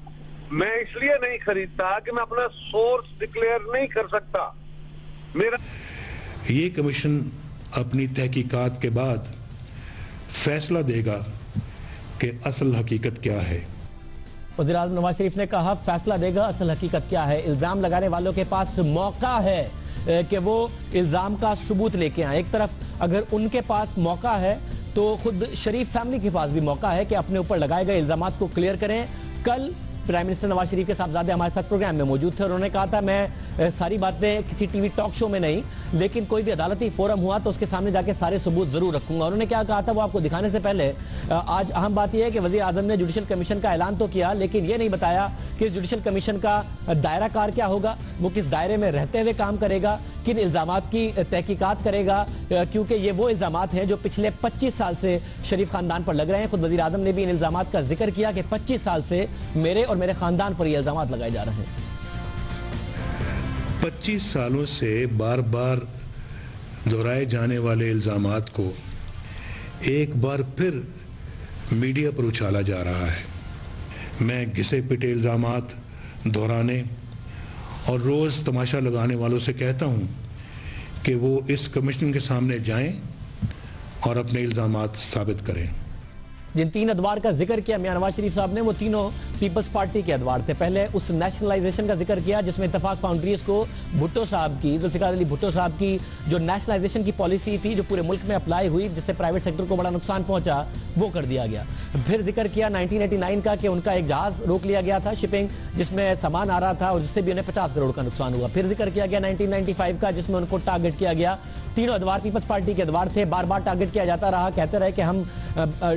मैं इसलिए नहीं खरीदता कि मैं अपना सोर्स डिक्लेयर नहीं कर सकता। मेरा ये कमीशन अपनी तहकीकात के बाद फैसला देगा कि असल हकीकत क्या है। वज़ीर आज़म नवाज शरीफ ने कहा फैसला देगा असल हकीकत क्या है। इल्ज़ाम लगाने वालों के पास मौका है कि वो इल्ज़ाम का सबूत लेके आए। एक तरफ अगर उनके पास मौका है तो खुद शरीफ फैमिली के पास भी मौका है कि अपने ऊपर लगाए गए इल्ज़ामात को क्लियर करें। कल प्राइम मिनिस्टर नवाज शरीफ के साहबजादे हमारे साथ प्रोग्राम में मौजूद थे और उन्होंने कहा था मैं सारी बातें किसी टीवी टॉक शो में नहीं, लेकिन कोई भी अदालती फोरम हुआ तो उसके सामने जाके सारे सबूत जरूर रखूंगा। उन्होंने क्या कहा था वो आपको दिखाने से पहले आज अहम बात यह है कि वज़ीर आज़म ने जुडिशल कमीशन का ऐलान तो किया, लेकिन ये नहीं बताया कि जुडिशल कमीशन का दायरा कार क्या होगा, वो किस दायरे में रहते हुए काम करेगा, किन इल्ज़ामात की तहकीकात करेगा, क्योंकि ये वो इल्ज़ामात हैं जो पिछले 25 साल से शरीफ खानदान पर लग रहे हैं। खुद वज़ीर आज़म ने भी इन इल्ज़ामात का जिक्र किया कि 25 साल से मेरे और मेरे खानदान पर ये इल्ज़ामात लगाए जा रहे हैं। 25 सालों से बार बार दोहराए जाने वाले इल्ज़ामात को एक बार फिर मीडिया पर उछाला जा रहा है। मैं घिसे पिटे इल्ज़ामात दोहराने और रोज़ तमाशा लगाने वालों से कहता हूं कि वो इस कमीशन के सामने जाएं और अपने इल्ज़ामात साबित करें। जिन 3 अदवार का जिक्र किया मियां नवाज शरीफ साहब ने, वो तीनों पीपल्स पार्टी के अदवार थे। पहले उस नेशनलाइजेशन का जिक्र किया जिसमें इत्तेफाक फाउंड्रीज को भुट्टो साहब की, जुल्फ़िकार अली भुट्टो साहब की जो नेशनलाइजेशन की पॉलिसी थी जो पूरे मुल्क में अप्लाई हुई, जिससे प्राइवेट सेक्टर को बड़ा नुकसान पहुंचा, वो कर दिया गया। फिर जिक्र किया 1989 का कि उनका एक जहाज रोक लिया गया था शिपिंग, जिसमें सामान आ रहा था और जिससे भी उन्हें 50 करोड़ का नुकसान हुआ। फिर जिक्र किया गया 1995 का, जिसमें उनको टारगेट किया गया। तीनों अदवार पीपल्स पार्टी के अदवार थे, बार बार टारगेट किया जाता रहा, कहते रहे कि हम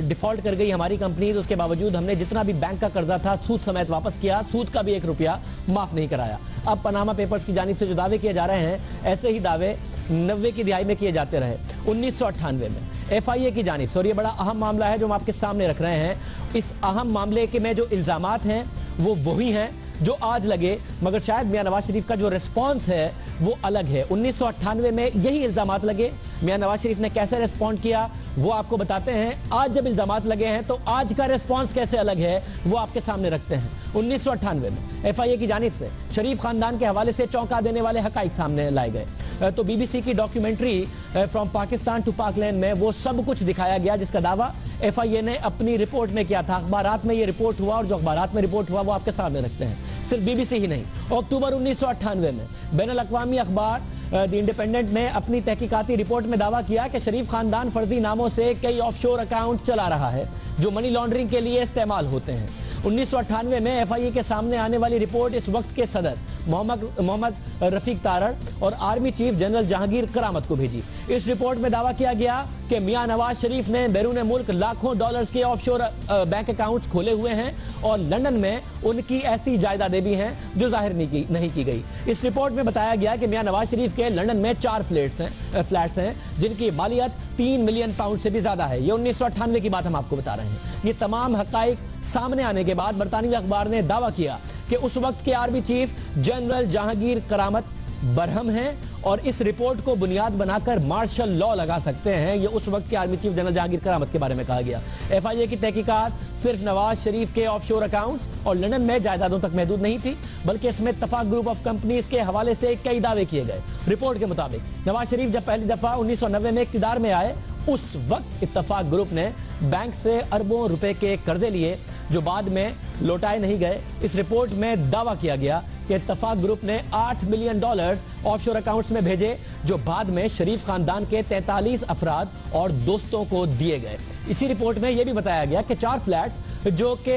डिफॉल्ट कर गई हमारी कंपनीज, उसके बावजूद हमने जितना भी बैंक का कर्जा था सूद समेत वापस किया, सूद का भी 1 रुपया माफ नहीं कराया। अब पनामा पेपर्स की जानिब से जो दावे किए जा रहे हैं, ऐसे ही दावे 90 की दिहाई में किए जाते रहे। 1998 में FIA की जानिब से, और ये बड़ा अहम मामला है जो हम आपके सामने रख रहे हैं, इस अहम मामले के में जो इल्ज़ामात हैं वो वही हैं जो आज लगे, मगर शायद मियां नवाज शरीफ का जो रिस्पॉन्स है वो अलग है। 1998 में यही इल्जामात लगे, मियां नवाज शरीफ ने कैसे रिस्पॉन्ड किया वो आपको बताते हैं। आज जब इल्जामात लगे हैं तो आज का रिस्पॉन्स कैसे अलग है वो आपके सामने रखते हैं। 1998 में FIA की जानिब से शरीफ खानदान के हवाले से चौंका देने वाले हकाइक सामने लाए गए। तो BBC की documentary from Pakistan to Parkland में वो सब कुछ दिखाया गया जिसका दावा FIA ने अपनी रिपोर्ट में किया था। अखबारात में ये रिपोर्ट हुआ और जो अखबारात में रिपोर्ट हुआ वो आपके सामने रखते हैं। सिर्फ BBC ही नहीं, अक्टूबर 1998 में बैनुल अक़वामी अखबार द इंडिपेंडेंट ने अपनी तहकीकाती रिपोर्ट में दावा किया कि शरीफ खानदान फर्जी नामों से कई ऑफशोर अकाउंट चला रहा है जो मनी लॉन्ड्रिंग के लिए इस्तेमाल होते हैं। 1998 में FIA के सामने आने वाली रिपोर्ट इस वक्त के सदर मोहम्मद रफीक तारड़ और आर्मी चीफ जनरल जहांगीर करामत को भेजी। इस रिपोर्ट में दावा किया गया कि मियां नवाज शरीफ ने बैरून मुल्क लाखों डॉलर्स के ऑफशोर बैंक अकाउंट्स खोले हुए हैं और लंदन में उनकी ऐसी जायदादें भी हैं जो जाहिर नहीं की गई। इस रिपोर्ट में बताया गया कि मियां नवाज शरीफ के लंदन में 4 फ्लैट्स हैं जिनकी मालियत 3 मिलियन पाउंड से भी ज्यादा है। ये 1998 की बात हम आपको बता रहे हैं। ये तमाम हकाइक सामने आने के बाद बरतानवी अखबार ने दावा किया कि उस वक्त के आर्मी चीफ जनरल जहांगीर करामत बरहम हैं और इस रिपोर्ट को बुनियाद बनाकर मार्शल लॉ लगा सकते हैं। ये उस वक्त के आर्मी चीफ जनरल जहांगीर करामत के बारे में कहा गया। FIA की तहकीकात सिर्फ नवाज शरीफ के ऑफशोर अकाउंट्स और लंदन में जायदादों तक महदूद नहीं थी, बल्कि इसमें इत्तफाक ग्रुप ऑफ कंपनीज के हवाले से कई दावे किए गए। रिपोर्ट के मुताबिक नवाज शरीफ जब पहली दफा 1990 में इख्तिदार में आए, उस वक्त इत्तफाक ग्रुप ने बैंक से अरबों रुपए के कर्जे लिए जो बाद में लौटाए नहीं गए। इस रिपोर्ट में दावा किया गया कि इत्तफाक ग्रुप ने $8 मिलियन ऑफशोर अकाउंट्स में भेजे जो बाद में शरीफ खानदान के 43 अफराद और दोस्तों को दिए गए। इसी रिपोर्ट में यह भी बताया गया कि 4 फ्लैट्स जो कि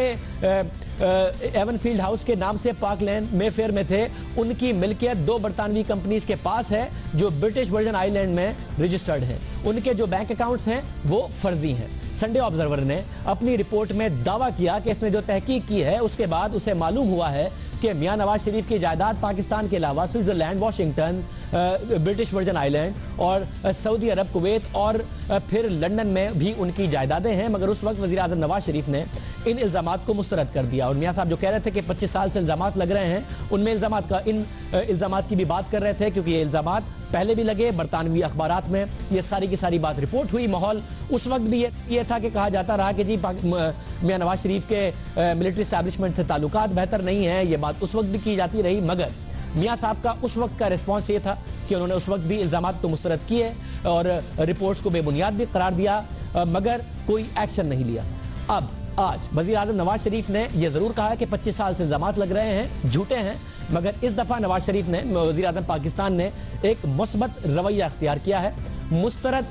एवन फील्ड हाउस के नाम से पार्कलैंड मेफेयर में थे, उनकी मिल्कियत 2 बरतानवी कंपनीज के पास है जो ब्रिटिश वर्जन आइलैंड में रजिस्टर्ड हैं। उनके जो बैंक अकाउंट्स हैं वो फर्जी हैं। संडे ऑब्जर्वर ने अपनी रिपोर्ट में दावा किया कि इसने जो तहकीक की है उसके बाद उसे मालूम हुआ है कि मियां नवाज शरीफ की जायदाद पाकिस्तान के अलावा Switzerland, Washington, British version island और सऊदी अरब, कुवैत और फिर लंदन में भी उनकी जायदादें हैं। मगर उस वक्त वज़ीर आज़म नवाज शरीफ ने इन इल्ज़ामात को मुस्तरद कर दिया और मियां साहब जो कह रहे थे कि 25 साल से इल्ज़ामात लग रहे हैं, उनमें इन इल्ज़ामात की भी बात कर रहे थे क्योंकि ये इल्ज़ामात पहले भी लगे। बरतानवी अखबारात में ये सारी की सारी बात रिपोर्ट हुई। माहौल उस वक्त भी ये था कि कहा जाता रहा कि जी मियां नवाज शरीफ के मिलिट्री एस्टैब्लिशमेंट से ताल्लुकात बेहतर नहीं है, ये बात उस वक्त भी की जाती रही। मगर मियां साहब का उस वक्त का रिस्पॉन्स ये था कि उन्होंने उस वक्त भी इल्ज़ामात तो मुस्तरद किए और रिपोर्ट्स को बेबुनियाद भी करार दिया, मगर कोई एक्शन नहीं लिया। अब आज वज़ीर आज़म नवाज शरीफ ने यह जरूर कहा कि 25 साल से इल्ज़ामात लग रहे हैं, झूठे हैं, मगर इस दफा नवाज शरीफ ने, वज़ीर आज़म पाकिस्तान ने एक मुस्बत रवैया अख्तियार किया है। मुस्तरद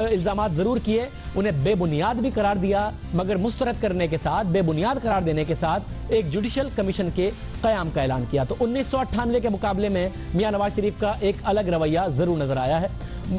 इल्ज़ामात जरूर किए, उन्हें बेबुनियाद भी करार दिया, मगर मुस्तरद करने के साथ, बेबुनियाद करार देने के साथ एक जुडिशल कमीशन के क़याम का ऐलान किया। तो 1998 के मुकाबले में मियां नवाज शरीफ का एक अलग रवैया जरूर नजर आया है।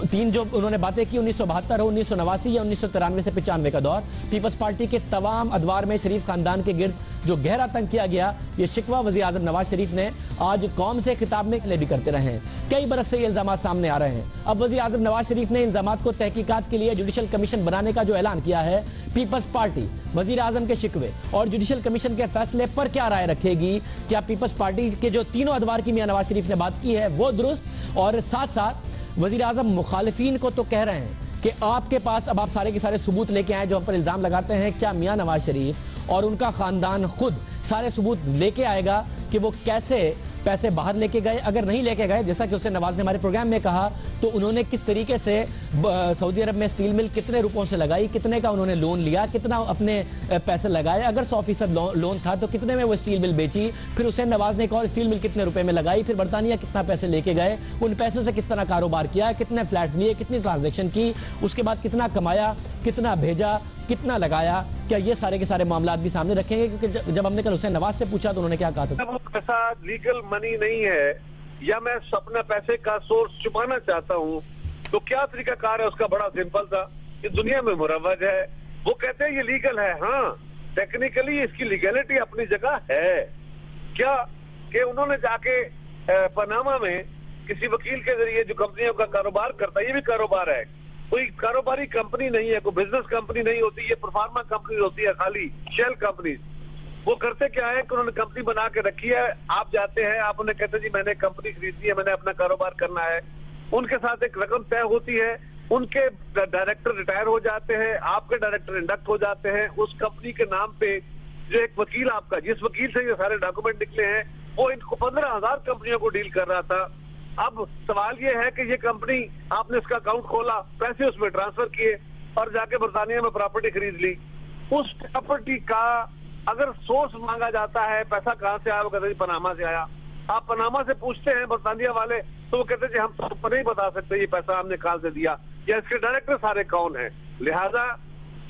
3 जो उन्होंने बातें की, 1972 हो, 1989 या 1993 से 95 का दौर, पीपल्स पार्टी के तमाम अदवार में शरीफ खानदान के गिर्द जो गहरा तंग किया गया, ये शिकवा वज़ीर आज़म नवाज शरीफ ने आज कौम से खिताब में भी करते रहे हैं। कई बरस से ये इल्ज़ाम सामने आ रहे हैं। अब वज़ीर आज़म नवाज शरीफ ने इल्ज़ाम को तहकीकात के लिए जुडिशल कमीशन बनाने का जो ऐलान किया है, पीपल्स पार्टी वज़ीर आज़म के शिकवे और जुडिशल कमीशन के फैसले पर क्या राय रखेगी? क्या पीपल्स पार्टी के जो तीनों अदवार की मियां नवाज शरीफ ने बात की है वो दुरुस्त? और साथ साथ वज़ीर आज़म मुखालिफिन को तो कह रहे हैं कि आपके पास अब आप सारे के सारे सबूत लेके आए जो हम पर इल्ज़ाम लगाते हैं। क्या मियां नवाज शरीफ और उनका खानदान खुद सारे सबूत लेके आएगा कि वो कैसे पैसे बाहर लेके गए? अगर नहीं लेके गए, जैसा कि उससे नवाज ने हमारे प्रोग्राम में कहा, तो उन्होंने किस तरीके से सऊदी अरब में स्टील मिल कितने रुपयों से लगाई, कितने का उन्होंने लोन लिया, कितना अपने पैसे लगाए, अगर 100% लोन था तो कितने में वो स्टील मिल बेची, फिर हुसैन नवाज ने एक और स्टील मिल कितने रुपए में लगाई, फिर बरतानिया कितना पैसे लेके गए, उन पैसों से किस तरह कारोबार किया, कितने फ्लैट्स लिए, कितनी ट्रांजेक्शन की, उसके बाद कितना कमाया, कितना भेजा, कितना लगाया? क्या ये सारे के सारे मामला भी सामने रखेंगे? क्योंकि जब हमने कल हुसैन नवाज से पूछा तो उन्होंने क्या कहा था, वो पैसा लीगल मनी नहीं है या मैं अपना पैसे का सोर्स छुपाना चाहता हूँ, तो क्या तरीकाकार है उसका? बड़ा सिंपल था, इस दुनिया में मुरव्वज है। वो कहते हैं ये लीगल है, हाँ टेक्निकली इसकी लीगलिटी अपनी जगह है। क्या कि उन्होंने जाके पनामा में किसी वकील के जरिए जो कंपनियों का कारोबार करता है, ये भी कारोबार है, कोई कारोबारी कंपनी नहीं है, कोई बिजनेस कंपनी नहीं होती, ये परफार्मा कंपनी होती है, खाली शेल कंपनी। वो करते क्या है कि उन्होंने कंपनी बना के रखी है, आप जाते हैं, आप उन्हें कहते हैं जी मैंने कंपनी खरीदनी है, मैंने अपना कारोबार करना है, उनके साथ एक रकम तय होती है, उनके डायरेक्टर रिटायर हो जाते हैं, आपके डायरेक्टर इंडक्ट हो जाते हैं, उस कंपनी के नाम पे जो एक वकील आपका, जिस वकील से ये सारे डॉक्यूमेंट निकले हैं, वो इनको 15,000 कंपनियों को डील कर रहा था। अब सवाल ये है कि ये कंपनी, आपने इसका अकाउंट खोला, पैसे उसमें ट्रांसफर किए और जाके बरतानिया में प्रॉपर्टी खरीद ली। उस प्रॉपर्टी का अगर सोर्स मांगा जाता है, पैसा कहाँ से आया, वो कहते हैं पनामा से आया। आप पनामा से पूछते हैं बरतानिया वाले, तो वो कहते हैं हम तो नहीं बता सकते ये पैसा हमने कहाँ से दिया या इसके डायरेक्टर सारे कौन है। लिहाजा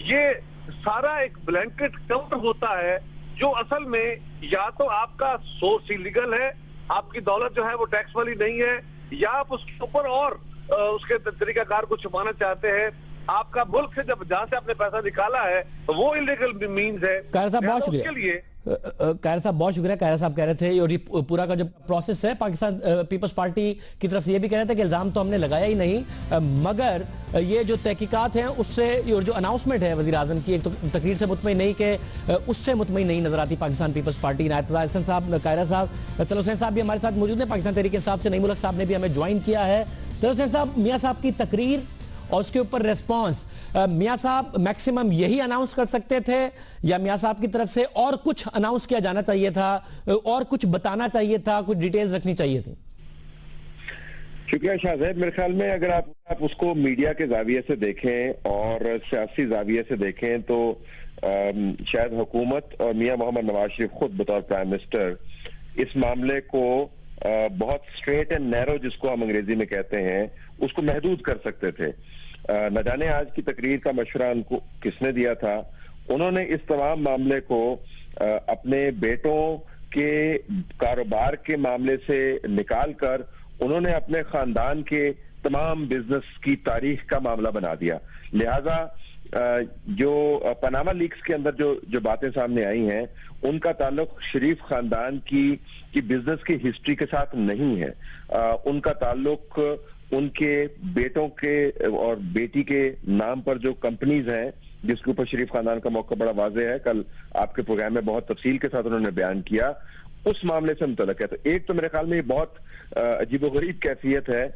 ये सारा एक ब्लैंकेट कवर होता है जो असल में या तो आपका सोर्स इलीगल है, आपकी दौलत जो है वो टैक्स वाली नहीं है, या आप उसके ऊपर और उसके तरीकाकार को छुपाना चाहते हैं। आपका मुल्क से जब जहां से आपने पैसा निकाला है वो इलीगल मीन्स है। कायर साहब बहुत शुक्रिया। कायर साहब बहुत शुक्रिया। कायर साहब कह रहे थे और ये पूरा का जो प्रोसेस है, पाकिस्तान पीपल्स पार्टी की तरफ से ये भी कह रहे थे कि इल्जाम तो हमने लगाया ही नहीं, मगर ये जो तहकीकात हैं उससे और जो अनाउंसमेंट है वज़ीर आज़म की, एक तो तकरीर से मुतमईन नहीं कि उससे मुतमईन नहीं नजर आती पाकिस्तान पीपल्स पार्टी। इनायत रज़ा साहब, कायरा साहब, तलत हुसैन साहब भी हमारे साथ मौजूद है, पाकिस्तान तहरीक इंसाफ से नई मुल्क साहब ने भी हमें ज्वाइन किया है। तलत हुसैन साहब, मियाँ साहब की तकरीर और उसके ऊपर रेस्पॉन्स, मियाँ साहब मैक्सिमम यही अनाउंस कर सकते थे या मियाँ साहब की तरफ से और कुछ अनाउंस किया जाना चाहिए था, और कुछ बताना चाहिए था, कुछ डिटेल्स रखनी चाहिए थी? शुक्रिया शाहज़ैब। मेरे ख्याल में अगर आप उसको मीडिया के जाविये से देखें और सियासी जाविये से देखें तो शायद हुकूमत और मियाँ मोहम्मद नवाज शरीफ खुद बतौर प्राइम मिनिस्टर इस मामले को बहुत स्ट्रेट एंड नैरो, जिसको हम अंग्रेजी में कहते हैं, उसको महदूद कर सकते थे। न जाने आज की तकरीर का मशवरा उनको किसने दिया था। उन्होंने इस तमाम मामले को अपने बेटों के कारोबार के मामले से निकाल कर उन्होंने अपने खानदान के तमाम बिजनेस की तारीख का मामला बना दिया। लिहाजा जो पनामा लीक्स के अंदर जो बातें सामने आई हैं उनका ताल्लुक शरीफ खानदान की बिजनेस की हिस्ट्री के साथ नहीं है। उनका ताल्लुक उनके बेटों के और बेटी के नाम पर जो कंपनीज हैं जिसके ऊपर शरीफ खानदान का मौका बड़ा वाज़ेह है, कल आपके प्रोग्राम में बहुत तफसील के साथ उन्होंने बयान किया, उस मामले से मुतल्लिक है। तो एक तो मेरे ख्याल में ये बहुत अजीबोगरीब कैफियत है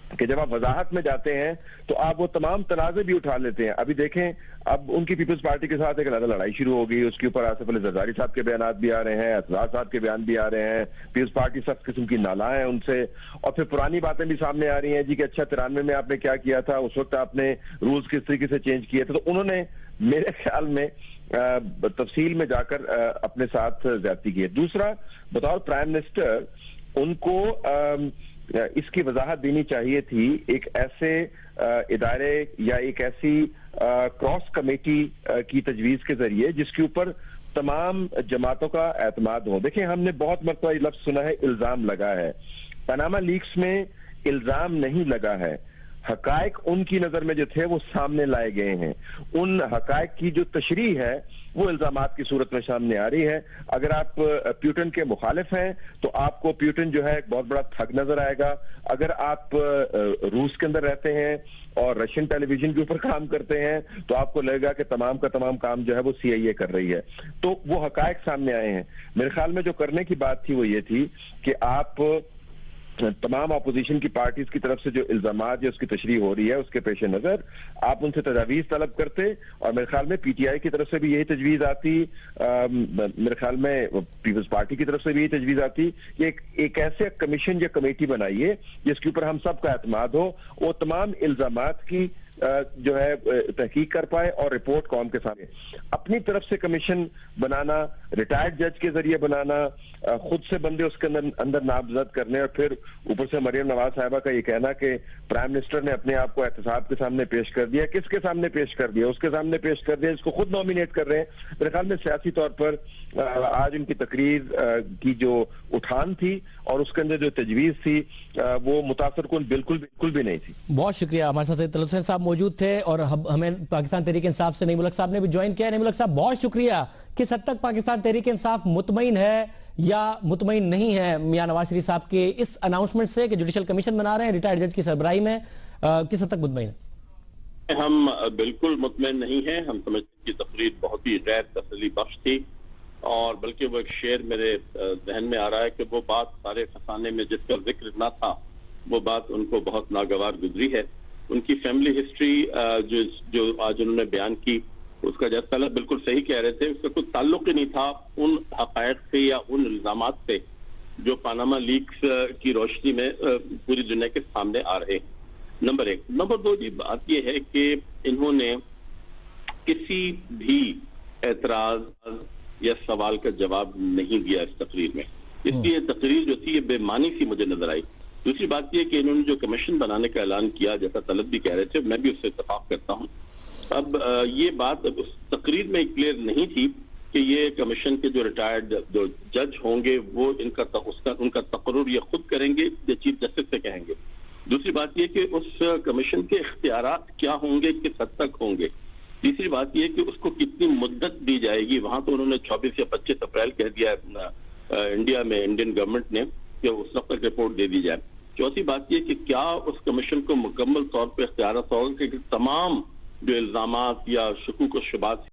कि जब आप वजाहत में जाते हैं तो आप वो तमाम तनाज़े भी उठा लेते हैं। अभी देखें, अब उनकी पीपल्स पार्टी के साथ एक अलग लड़ाई शुरू हो गई, उसके ऊपर आसिफ अली जरदारी साहब के बयान भी आ रहे हैं, असरार साहब के बयान भी आ रहे हैं, पीपल्स पार्टी सख्त किस्म की नाला है उनसे, और फिर पुरानी बातें भी सामने आ रही हैं जी कि अच्छा 93 में आपने क्या किया था, उस वक्त आपने रूल्स किस तरीके से चेंज किए थे। तो उन्होंने मेरे ख्याल में तफसील में जाकर अपने साथ ज्यादती की है। दूसरा, बतौर प्राइम मिनिस्टर उनको इसकी वजाहत देनी चाहिए थी एक ऐसे इदारे या एक ऐसी क्रॉस कमेटी की तजवीज के जरिए जिसके ऊपर तमाम जमातों का एतमाद हो। देखिए, हमने बहुत मरतबा ये लफ्ज सुना है, इल्जाम लगा है। पनामा लीक्स में इल्जाम नहीं लगा है, हकायक उनकी नजर में जो थे वो सामने लाए गए हैं। उन हकायक की जो तशरीह है वो इल्जामात की सूरत में सामने आ रही है। अगर आप प्यूटन के मुखालिफ हैं तो आपको प्यूटन जो है एक बहुत बड़ा ठग नजर आएगा। अगर आप रूस के अंदर रहते हैं और रशियन टेलीविजन के ऊपर काम करते हैं तो आपको लगेगा कि तमाम का तमाम काम जो है वो CIA कर रही है। तो वो हकायक सामने आए हैं। मेरे ख्याल में जो करने की बात थी वो ये थी कि आप तमाम अपोजिशन की पार्टीज की तरफ से जो इल्जामात या उसकी तशरीह हो रही है उसके पेश नजर आप उनसे तजावीज तलब करते, और मेरे ख्याल में PTI की तरफ से भी यही तजवीज आती, मेरे ख्याल में पीपल्स पार्टी की तरफ से भी यही तजवीज आती कि एक ऐसे कमीशन या कमेटी बनाइए जिसके ऊपर हम सब का एतमाद हो, वो तमाम इल्जामात की जो है तहकीक कर पाए और रिपोर्ट कौम के सामने। अपनी तरफ से कमीशन बनाना, रिटायर्ड जज के जरिए बनाना, खुद से बंदे उसके अंदर नामजद करने, और फिर ऊपर से मरियम नवाज साहिबा का ये कहना कि प्राइम मिनिस्टर ने अपने आप को एहतसाब के सामने पेश कर दिया। किसके सामने पेश कर दिया? उसके सामने पेश कर दिया जिसको खुद नॉमिनेट कर रहे हैं। मेरे ख्याल में सियासी तौर पर आज उनकी तकरीर की जो उठान थी और उसके अंदर जो तजवीज थी वो मुतासरकुन बिल्कुल भी नहीं थी। बहुत शुक्रिया। हमारे साथ तलत हुसैन साहब मौजूद थे और हमें पाकिस्तान तहरीक इंसाफ से नई मुल्क साहब ने भी ज्वाइन किया। नई मुल्क साहब, बहुत शुक्रिया। किस हद तक पाकिस्तान तहरीक इंसाफ मुतमईन है या मुतमईन नहीं है मियां नवाज शरीफ साहब के इस अनाउंसमेंट से कि जुडिशल कमीशन बना रहे हैं रिटायर्ड जज की सरबराही में, किस हद तक मुतमईन है? हम बिल्कुल मुतमईन नहीं हैं। हम समझते हैं कि तकरीर बहुत ही गैर तसल्ली बख्श थी और बल्कि वो एक शेर मेरे जहन में आ रहा है कि वो बात सारे फसाने में जिसका जिक्र ना था, वो बात उनको बहुत नागवार गुजरी है। उनकी फैमिली हिस्ट्री जो आज उन्होंने बयान की, उसका जज साहब बिल्कुल सही कह रहे थे, उसका कोई ताल्लुक ही नहीं था उन हक़ाइक़ से या उन इल्जामात से जो पानामा लीक्स की रोशनी में पूरी दुनिया के सामने आ रहे हैं। नंबर 1। नंबर 2 जी, बात यह है कि इन्होंने किसी भी एतराज या सवाल का जवाब नहीं दिया इस तकरीर में, इसलिए तकरीर जो थी ये बेमानी सी मुझे नजर आई। दूसरी बात यह कि इन्होंने जो कमीशन बनाने का ऐलान किया, जैसा तलब भी कह रहे थे, मैं भी उससे इत्तेफाक करता हूँ। अब ये बात उस तकरीर में क्लियर नहीं थी कि ये कमीशन के जो रिटायर्ड जो जज होंगे वो उनका तकर्रुर ये खुद करेंगे या चीफ जस्टिस से कहेंगे। दूसरी बात यह कि उस कमीशन के इख्तियारात क्या होंगे, किस हद तक होंगे। तीसरी बात यह कि उसको कितनी मुद्दत दी जाएगी। वहां तो उन्होंने 24 या 25 अप्रैल कह दिया इंडिया में, इंडियन गवर्नमेंट ने, कि उस वक्त तक रिपोर्ट दे दी जाए। चौथी बात यह कि क्या उस कमीशन को मुकम्मल तौर पर इख्तियारात होंगे कि तमाम जो इल्जामात या शकूक व शुबात